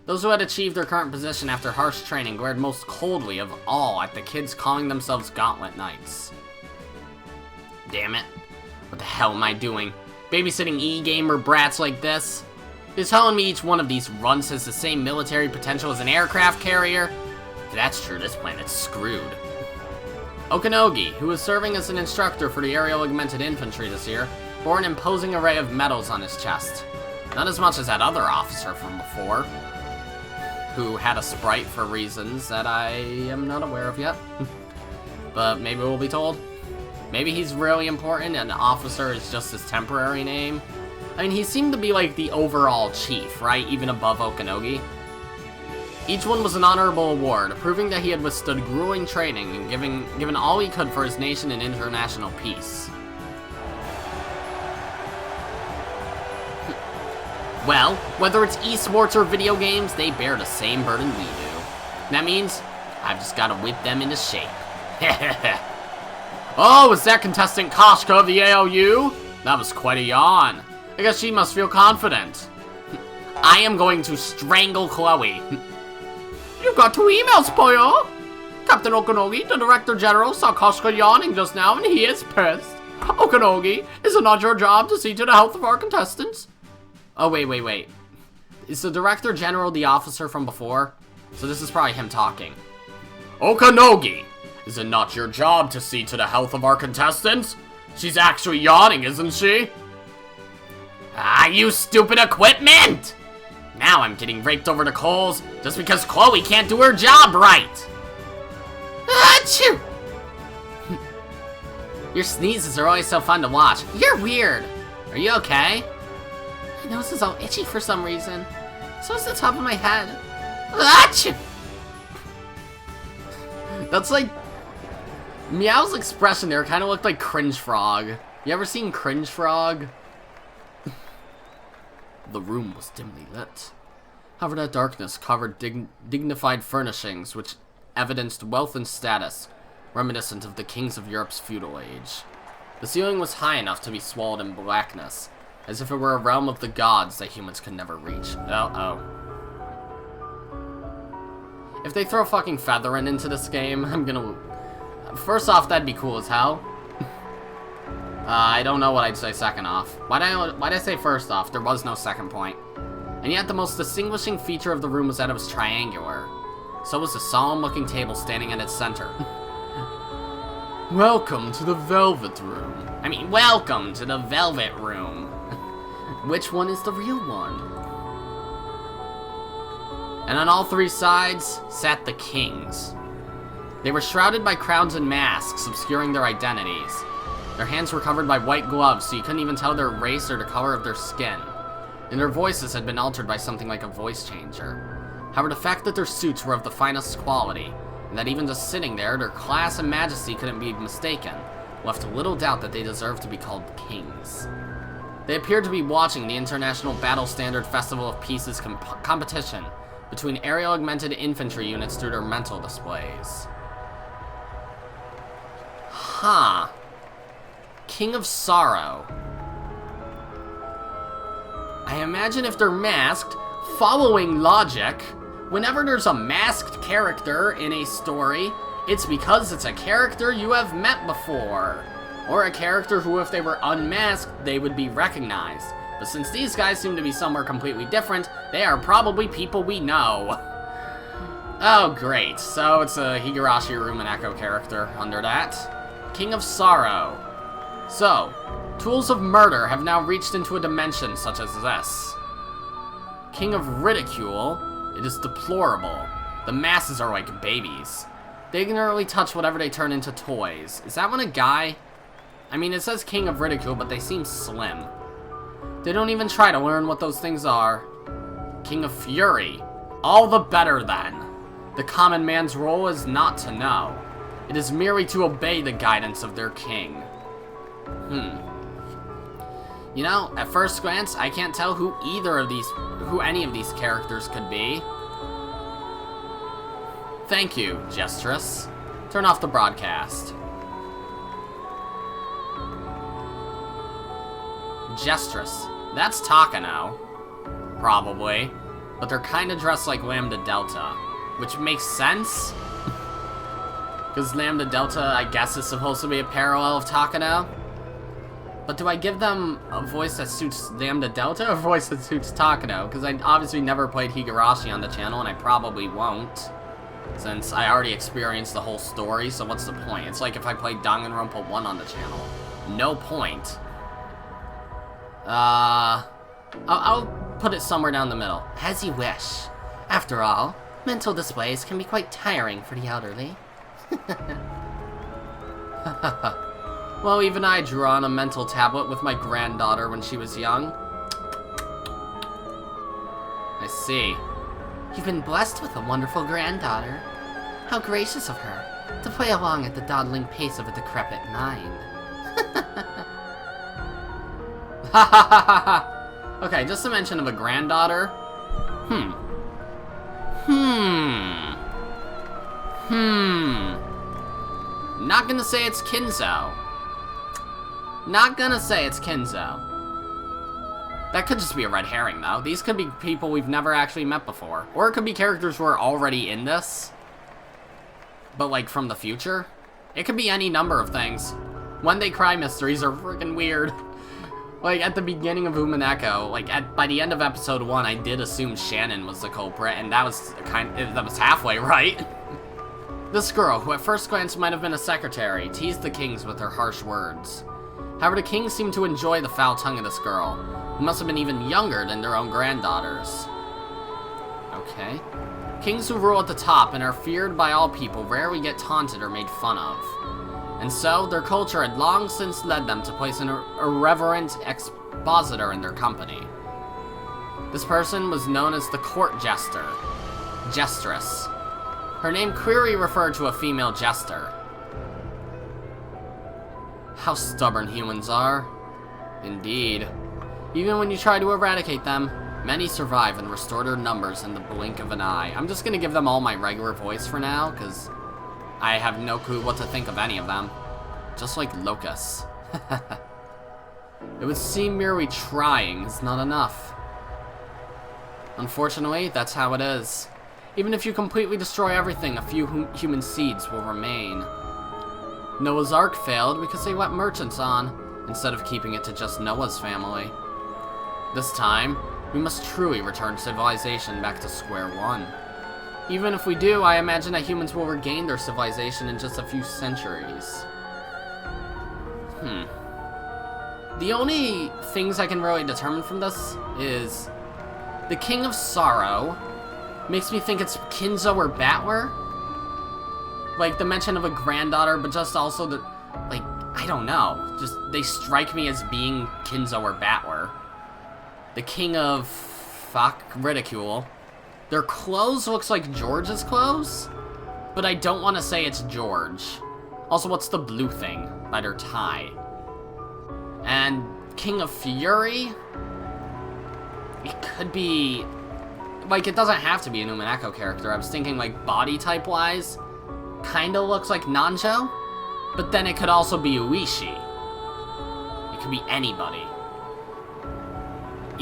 Those who had achieved their current position after harsh training glared most coldly of all at the kids calling themselves Gauntlet Knights. Damn it. What the hell am I doing? Babysitting e-gamer brats like this? You're telling me each one of these runts has the same military potential as an aircraft carrier? If that's true, this planet's screwed. Okanogi, who was serving as an instructor for the aerial augmented infantry this year, bore an imposing array of medals on his chest. Not as much as that other officer from before, who had a sprite for reasons that I am not aware of yet. But maybe we'll be told. Maybe he's really important and the officer is just his temporary name. I mean, he seemed to be like the overall chief, right? Even above Okanogi. Each one was an honorable award, proving that he had withstood grueling training and given all he could for his nation and international peace. Well, whether it's esports or video games, they bear the same burden we do. That means I've just got to whip them into shape. Oh, is that contestant Koshka of the ALU? That was quite a yawn. I guess she must feel confident. I am going to strangle Chloe. You got 2 emails, Poyo. Captain Okanogi, the Director General, saw Koshka yawning just now and he is pissed. Okanogi, is it not your job to see to the health of our contestants? Oh, wait. Is the Director General the officer from before? So this is probably him talking. Okanogi, is it not your job to see to the health of our contestants? She's actually yawning, isn't she? Ah, you stupid equipment! Now I'm getting raked over the coals just because Chloe can't do her job right. Achoo! Your sneezes are always so fun to watch. You're weird. Are you okay? My nose is all itchy for some reason. So is the top of my head. Achoo! That's like... Meow's expression there kind of looked like Cringe Frog. You ever seen Cringe Frog? The room was dimly lit. However, that darkness covered dignified furnishings which evidenced wealth and status, reminiscent of the kings of Europe's feudal age. The ceiling was high enough to be swallowed in blackness, as if it were a realm of the gods that humans could never reach. If they throw fucking Featherin into this game, I'm gonna... First off, that'd be cool as hell. I don't know what I'd say second off. Why'd I say first off? There was no second point. And yet the most distinguishing feature of the room was that it was triangular. So was the solemn-looking table standing in its center. Welcome to the Velvet Room. I mean, welcome to the Velvet Room. Which one is the real one? And on all 3 sides sat the kings. They were shrouded by crowns and masks, obscuring their identities. Their hands were covered by white gloves, so you couldn't even tell their race or the color of their skin. And their voices had been altered by something like a voice changer. However, the fact that their suits were of the finest quality, and that even just sitting there, their class and majesty couldn't be mistaken, left little doubt that they deserved to be called kings. They appeared to be watching the International Battle Standard Festival of Peace's competition between aerial augmented infantry units through their mental displays. Huh. King of Sorrow. I imagine if they're masked, following logic, Whenever there's a masked character in a story, it's because it's a character you have met before. Or a character who, if they were unmasked, they would be recognized. But since these guys seem to be somewhere completely different, they are probably people we know. Oh, great. So it's a Higurashi Urumaneko character under that. King of Sorrow. So, tools of murder have now reached into a dimension such as this. King of Ridicule. It is deplorable. The masses are like babies. They ignorantly touch whatever they turn into toys. Is that one a guy? I mean, it says King of Ridicule, but they seem slim. They don't even try to learn what those things are. King of Fury. All the better then. The common man's role is not to know. It is merely to obey the guidance of their king. You know, at first glance, I can't tell who any of these characters could be. Thank you, Gestress. Turn off the broadcast. Gestress. That's Takano. Probably. But they're kinda dressed like Lambda Delta. Which makes sense. Because Lambda Delta, I guess, is supposed to be a parallel of Takano. But do I give them a voice that suits Lambda Delta or a voice that suits Takano? Because I obviously never played Higurashi on the channel, and I probably won't. Since I already experienced the whole story, so what's the point? It's like if I played Danganronpa 1 on the channel. No point. I'll put it somewhere down the middle. As you wish. After all, mental displays can be quite tiring for the elderly. Well, even I drew on a mental tablet with my granddaughter when she was young. I see. You've been blessed with a wonderful granddaughter. How gracious of her to play along at the dawdling pace of a decrepit mind. Okay, just a mention of a granddaughter. Not gonna say it's Kinzo. Not gonna say it's Kinzo. That could just be a red herring, though. These could be people we've never actually met before. Or it could be characters who are already in this, but, like, from the future. It could be any number of things. When They Cry mysteries are freaking weird. Like, at the beginning of Umaneko, like, by the end of episode 1, I did assume Shannon was the culprit, and that was halfway right. This girl, who at first glance might have been a secretary, teased the kings with her harsh words. However, the kings seemed to enjoy the foul tongue of this girl, who must have been even younger than their own granddaughters. Okay. Kings who rule at the top and are feared by all people rarely get taunted or made fun of. And so, their culture had long since led them to place an irreverent expositor in their company. This person was known as the court jester, Gestress. Her name clearly referred to a female jester. How stubborn humans are. Indeed. Even when you try to eradicate them, many survive and restore their numbers in the blink of an eye. I'm just gonna give them all my regular voice for now, because I have no clue what to think of any of them. Just like locusts. It would seem merely trying is not enough. Unfortunately, that's how it is. Even if you completely destroy everything, a few human seeds will remain. Noah's Ark failed because they let merchants on, instead of keeping it to just Noah's family. This time, we must truly return civilization back to square one. Even if we do, I imagine that humans will regain their civilization in just a few centuries. The only things I can really determine from this is the King of Sorrow makes me think it's Kinzo or Battler. Like, the mention of a granddaughter, but just also the, like, I don't know. Just, they strike me as being Kinzo or Battler. The King of Ridicule. Their clothes looks like George's clothes, but I don't want to say it's George. Also, what's the blue thing by their tie? And King of Fury? It could be, like, it doesn't have to be an Umaneko character. I was thinking, like, body type-wise, kinda looks like Nanjo, but then it could also be Uishi. It could be anybody.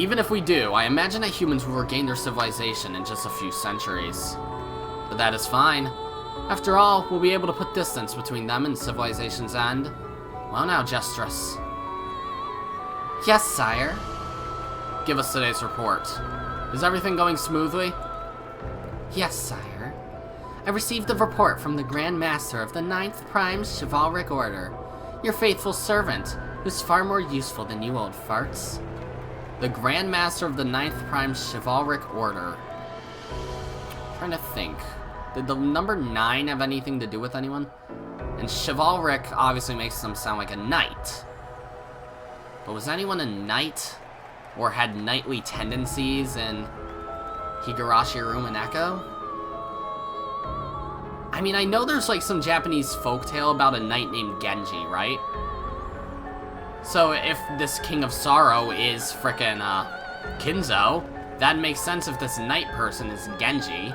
Even if we do, I imagine that humans will regain their civilization in just a few centuries. But that is fine. After all, we'll be able to put distance between them and civilization's end. Well now, Gestress. Yes, sire. Give us today's report. Is everything going smoothly? Yes, sire. I received a report from the Grand Master of the 9th Prime Chivalric Order. Your faithful servant, who's far more useful than you old farts. The Grand Master of the 9th Prime Chivalric Order. I'm trying to think. Did the number 9 have anything to do with anyone? And chivalric obviously makes them sound like a knight. But was anyone a knight? Or had knightly tendencies in Higurashi or Umineko? I mean, I know there's like some Japanese folktale about a knight named Genji, right? So if this King of Sorrow is frickin' Kinzo, that makes sense if this knight person is Genji.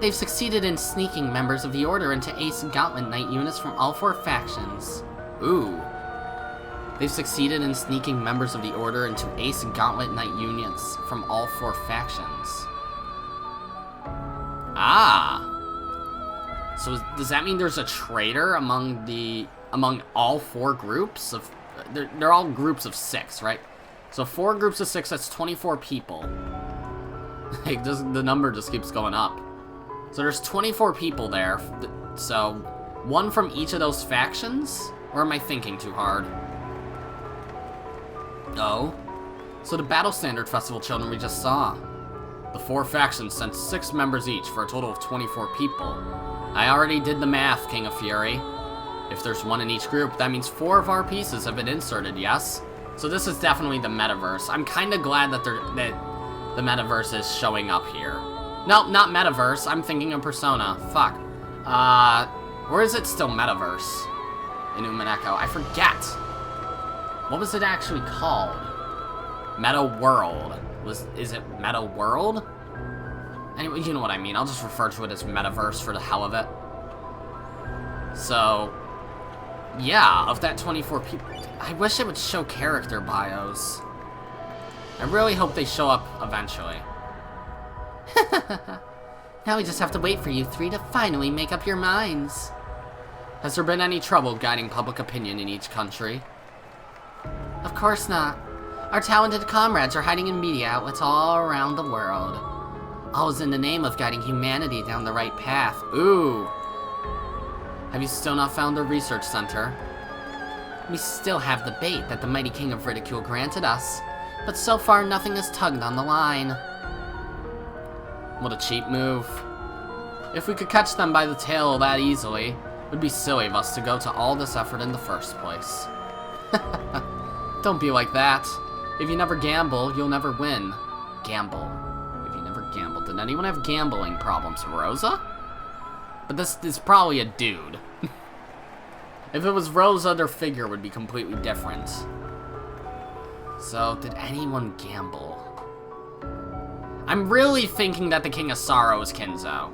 They've succeeded in sneaking members of the Order into Ace Gauntlet Knight units from all 4 factions. Ooh. They've succeeded in sneaking members of the Order into Ace Gauntlet Knight units from all 4 factions. Ah. So does that mean there's a traitor among all 4 groups of... They're all groups of 6, right? So 4 groups of 6, that's 24 people. Like, the number just keeps going up. So there's 24 people there. So, 1 from each of those factions? Or am I thinking too hard? Oh. So the Battle Standard Festival children we just saw. The 4 factions sent 6 members each for a total of 24 people. I already did the math, King of Fury. If there's 1 in each group, that means 4 of our pieces have been inserted, yes? So this is definitely the metaverse. I'm kind of glad that the metaverse is showing up here. No, not metaverse. I'm thinking of Persona. Fuck. Or is it still metaverse in Umineko? I forget. What was it actually called? Meta World. Is it Meta World? Anyway, you know what I mean. I'll just refer to it as metaverse for the hell of it. So, yeah, of that 24 people, I wish it would show character bios. I really hope they show up eventually. Now we just have to wait for you 3 to finally make up your minds. Has there been any trouble guiding public opinion in each country? Of course not. Our talented comrades are hiding in media outlets all around the world. All is in the name of guiding humanity down the right path. Ooh. Have you still not found a research center? We still have the bait that the mighty King of Ridicule granted us, but so far nothing has tugged on the line. What a cheap move. If we could catch them by the tail that easily, it would be silly of us to go to all this effort in the first place. Don't be like that. If you never gamble, you'll never win. Gamble. If you never gamble. Did anyone have gambling problems? Rosa? But this is probably a dude. If it was Rosa, their figure would be completely different. So, did anyone gamble? I'm really thinking that the King of Sorrow is Kinzo.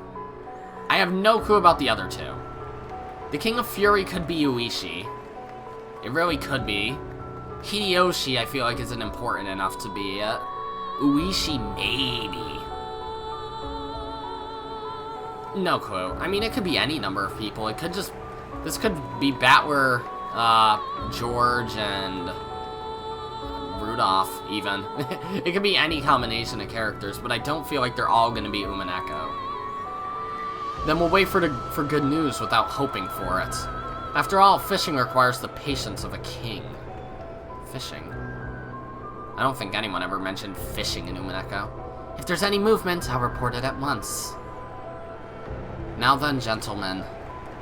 I have no clue about the other 2. The King of Fury could be Uishi. It really could be. Hideyoshi, I feel like, isn't important enough to be it. Uishi, maybe. No clue. I mean, it could be any number of people. It could just... This could be Battler, George, and Rudolph, even. It could be any combination of characters, but I don't feel like they're all going to be Umineko. Then we'll wait for good news without hoping for it. After all, fishing requires the patience of a king. Fishing? I don't think anyone ever mentioned fishing in Umineko. If there's any movement, I'll report it at once. Now then, gentlemen.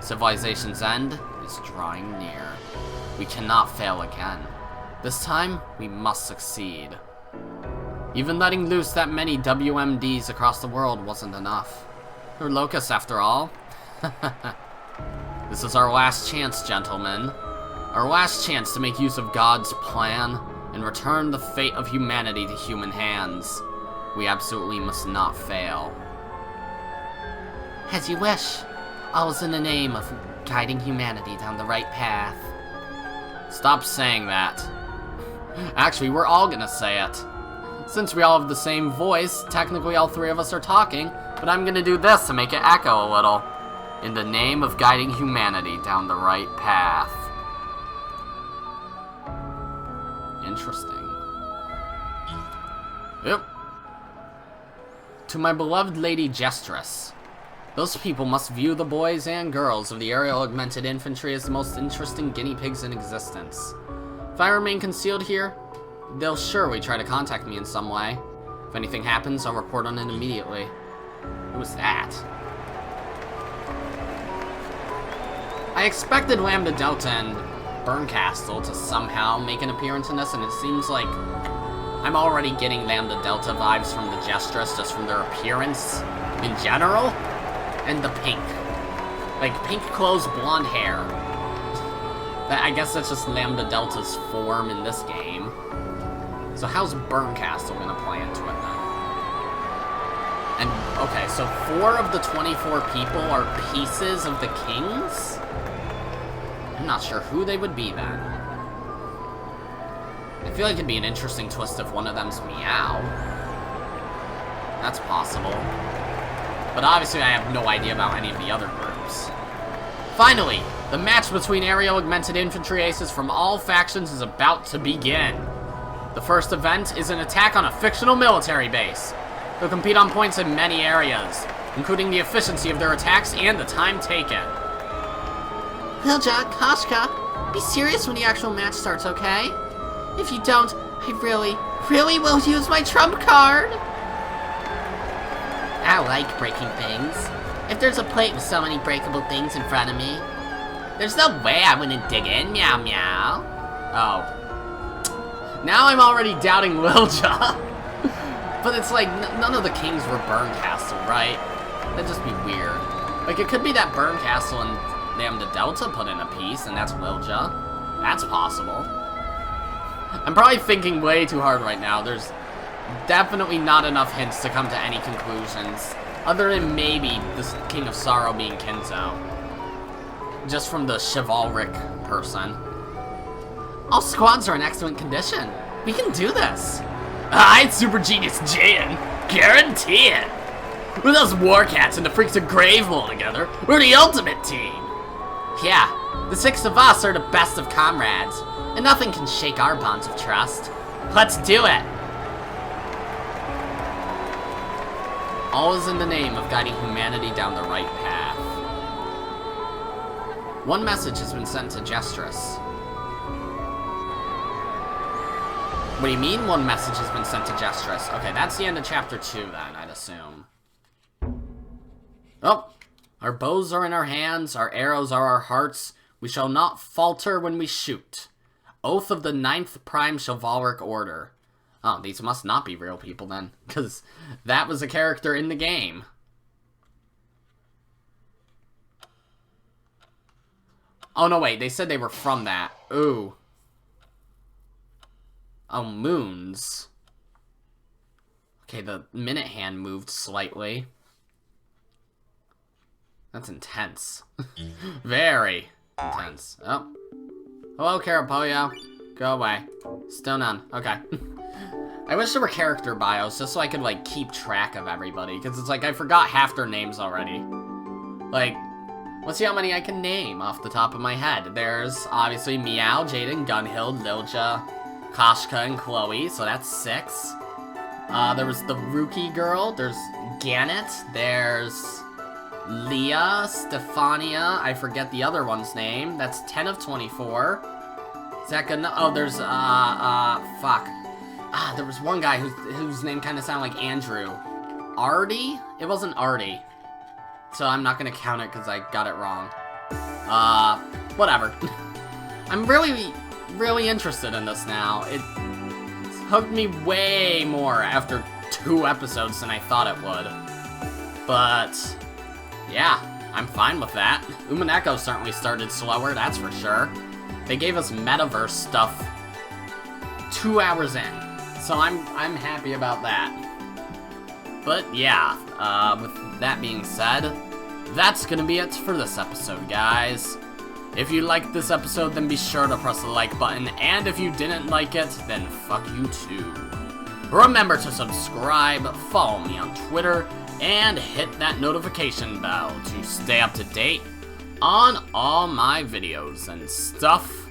Civilization's end is drawing near. We cannot fail again. This time, we must succeed. Even letting loose that many WMDs across the world wasn't enough. They're locusts, after all. This is our last chance, gentlemen. Our last chance to make use of God's plan and return the fate of humanity to human hands. We absolutely must not fail. As you wish. All is in the name of guiding humanity down the right path. Stop saying that. Actually, we're all gonna say it. Since we all have the same voice, technically all three of us are talking, but I'm gonna do this to make it echo a little. In the name of guiding humanity down the right path. Interesting. Yep. To my beloved Lady Jestress. Those people must view the boys and girls of the aerial augmented infantry as the most interesting guinea pigs in existence. If I remain concealed here, they'll surely try to contact me in some way. If anything happens, I'll report on it immediately. Who was that? I expected Lambda Delta and Burncastle to somehow make an appearance in this, and it seems like I'm already getting Lambda Delta vibes from the Jestress just from their appearance in general, and the pink. Like, pink clothes, blonde hair. I guess that's just Lambda Delta's form in this game. So how's Burncastle gonna play into it then? And, okay, so 4 of the 24 people are pieces of the kings? I'm not sure who they would be then. I feel like it'd be an interesting twist if one of them's Meow. That's possible. But obviously I have no idea about any of the other groups. Finally, the match between aerial augmented infantry aces from all factions is about to begin. The first event is an attack on a fictional military base. They'll compete on points in many areas, including the efficiency of their attacks and the time taken. Hilja, Koshka, be serious when the actual match starts, okay? If you don't, I really will use my trump card! I like breaking things. If there's a plate with so many breakable things in front of me, there's no way I wouldn't dig in, meow meow. Oh. Now I'm already doubting Lilja. But it's like, none of the kings were Burncastle, right? That'd just be weird. Like, it could be that Burncastle and Lambda Delta put in a piece, and that's Lilja. That's possible. I'm probably thinking way too hard right now. There's definitely not enough hints to come to any conclusions, other than maybe this King of Sorrow being Kinzo. Just from the chivalric person. All squads are in excellent condition. We can do this. Alright, Super Genius Jaden. Guarantee it. With those War Cats and the Freaks of Gravemole together, we're the ultimate team. Yeah, the 6 of us are the best of comrades, and nothing can shake our bonds of trust. Let's do it! All is in the name of guiding humanity down the right path. One message has been sent to Jestress. What do you mean one message has been sent to Jestress? Okay, that's the end of chapter 2 then, I'd assume. Oh, our bows are in our hands, our arrows are our hearts. We shall not falter when we shoot. Oath of the 9th Prime Chivalric Order. Oh, these must not be real people then, because that was a character in the game. Oh, no, wait, they said they were from that. Ooh. Oh, moons. Okay, the minute hand moved slightly. That's intense. Very intense. Oh. Hello, Carapoyo. Go away. Still none. Okay. I wish there were character bios just so I could, like, keep track of everybody. Because it's like, I forgot half their names already. Like, let's see how many I can name off the top of my head. There's, obviously, Meow, Jaden, Gunhild, Lilja, Koshka, and Chloe. So that's 6. There was the Rookie Girl. There's Gannett. There's Leah, Stefania. I forget the other one's name. That's 10 of 24. Is that good enough? Oh, there's, fuck. There was one guy whose name kind of sounded like Andrew. Artie? It wasn't Artie. So I'm not going to count it because I got it wrong. Whatever. I'm really interested in this now. It's hooked me way more after 2 episodes than I thought it would. But, yeah, I'm fine with that. Umineko certainly started slower, that's for sure. They gave us metaverse stuff 2 hours in. So I'm happy about that. But yeah, with that being said, that's gonna be it for this episode, guys. If you liked this episode, then be sure to press the like button, and if you didn't like it, then fuck you too. Remember to subscribe, follow me on Twitter, and hit that notification bell to stay up to date on all my videos and stuff.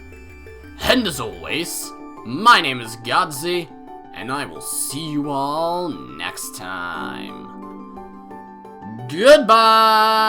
And as always, my name is Godzi, and I will see you all next time. Goodbye!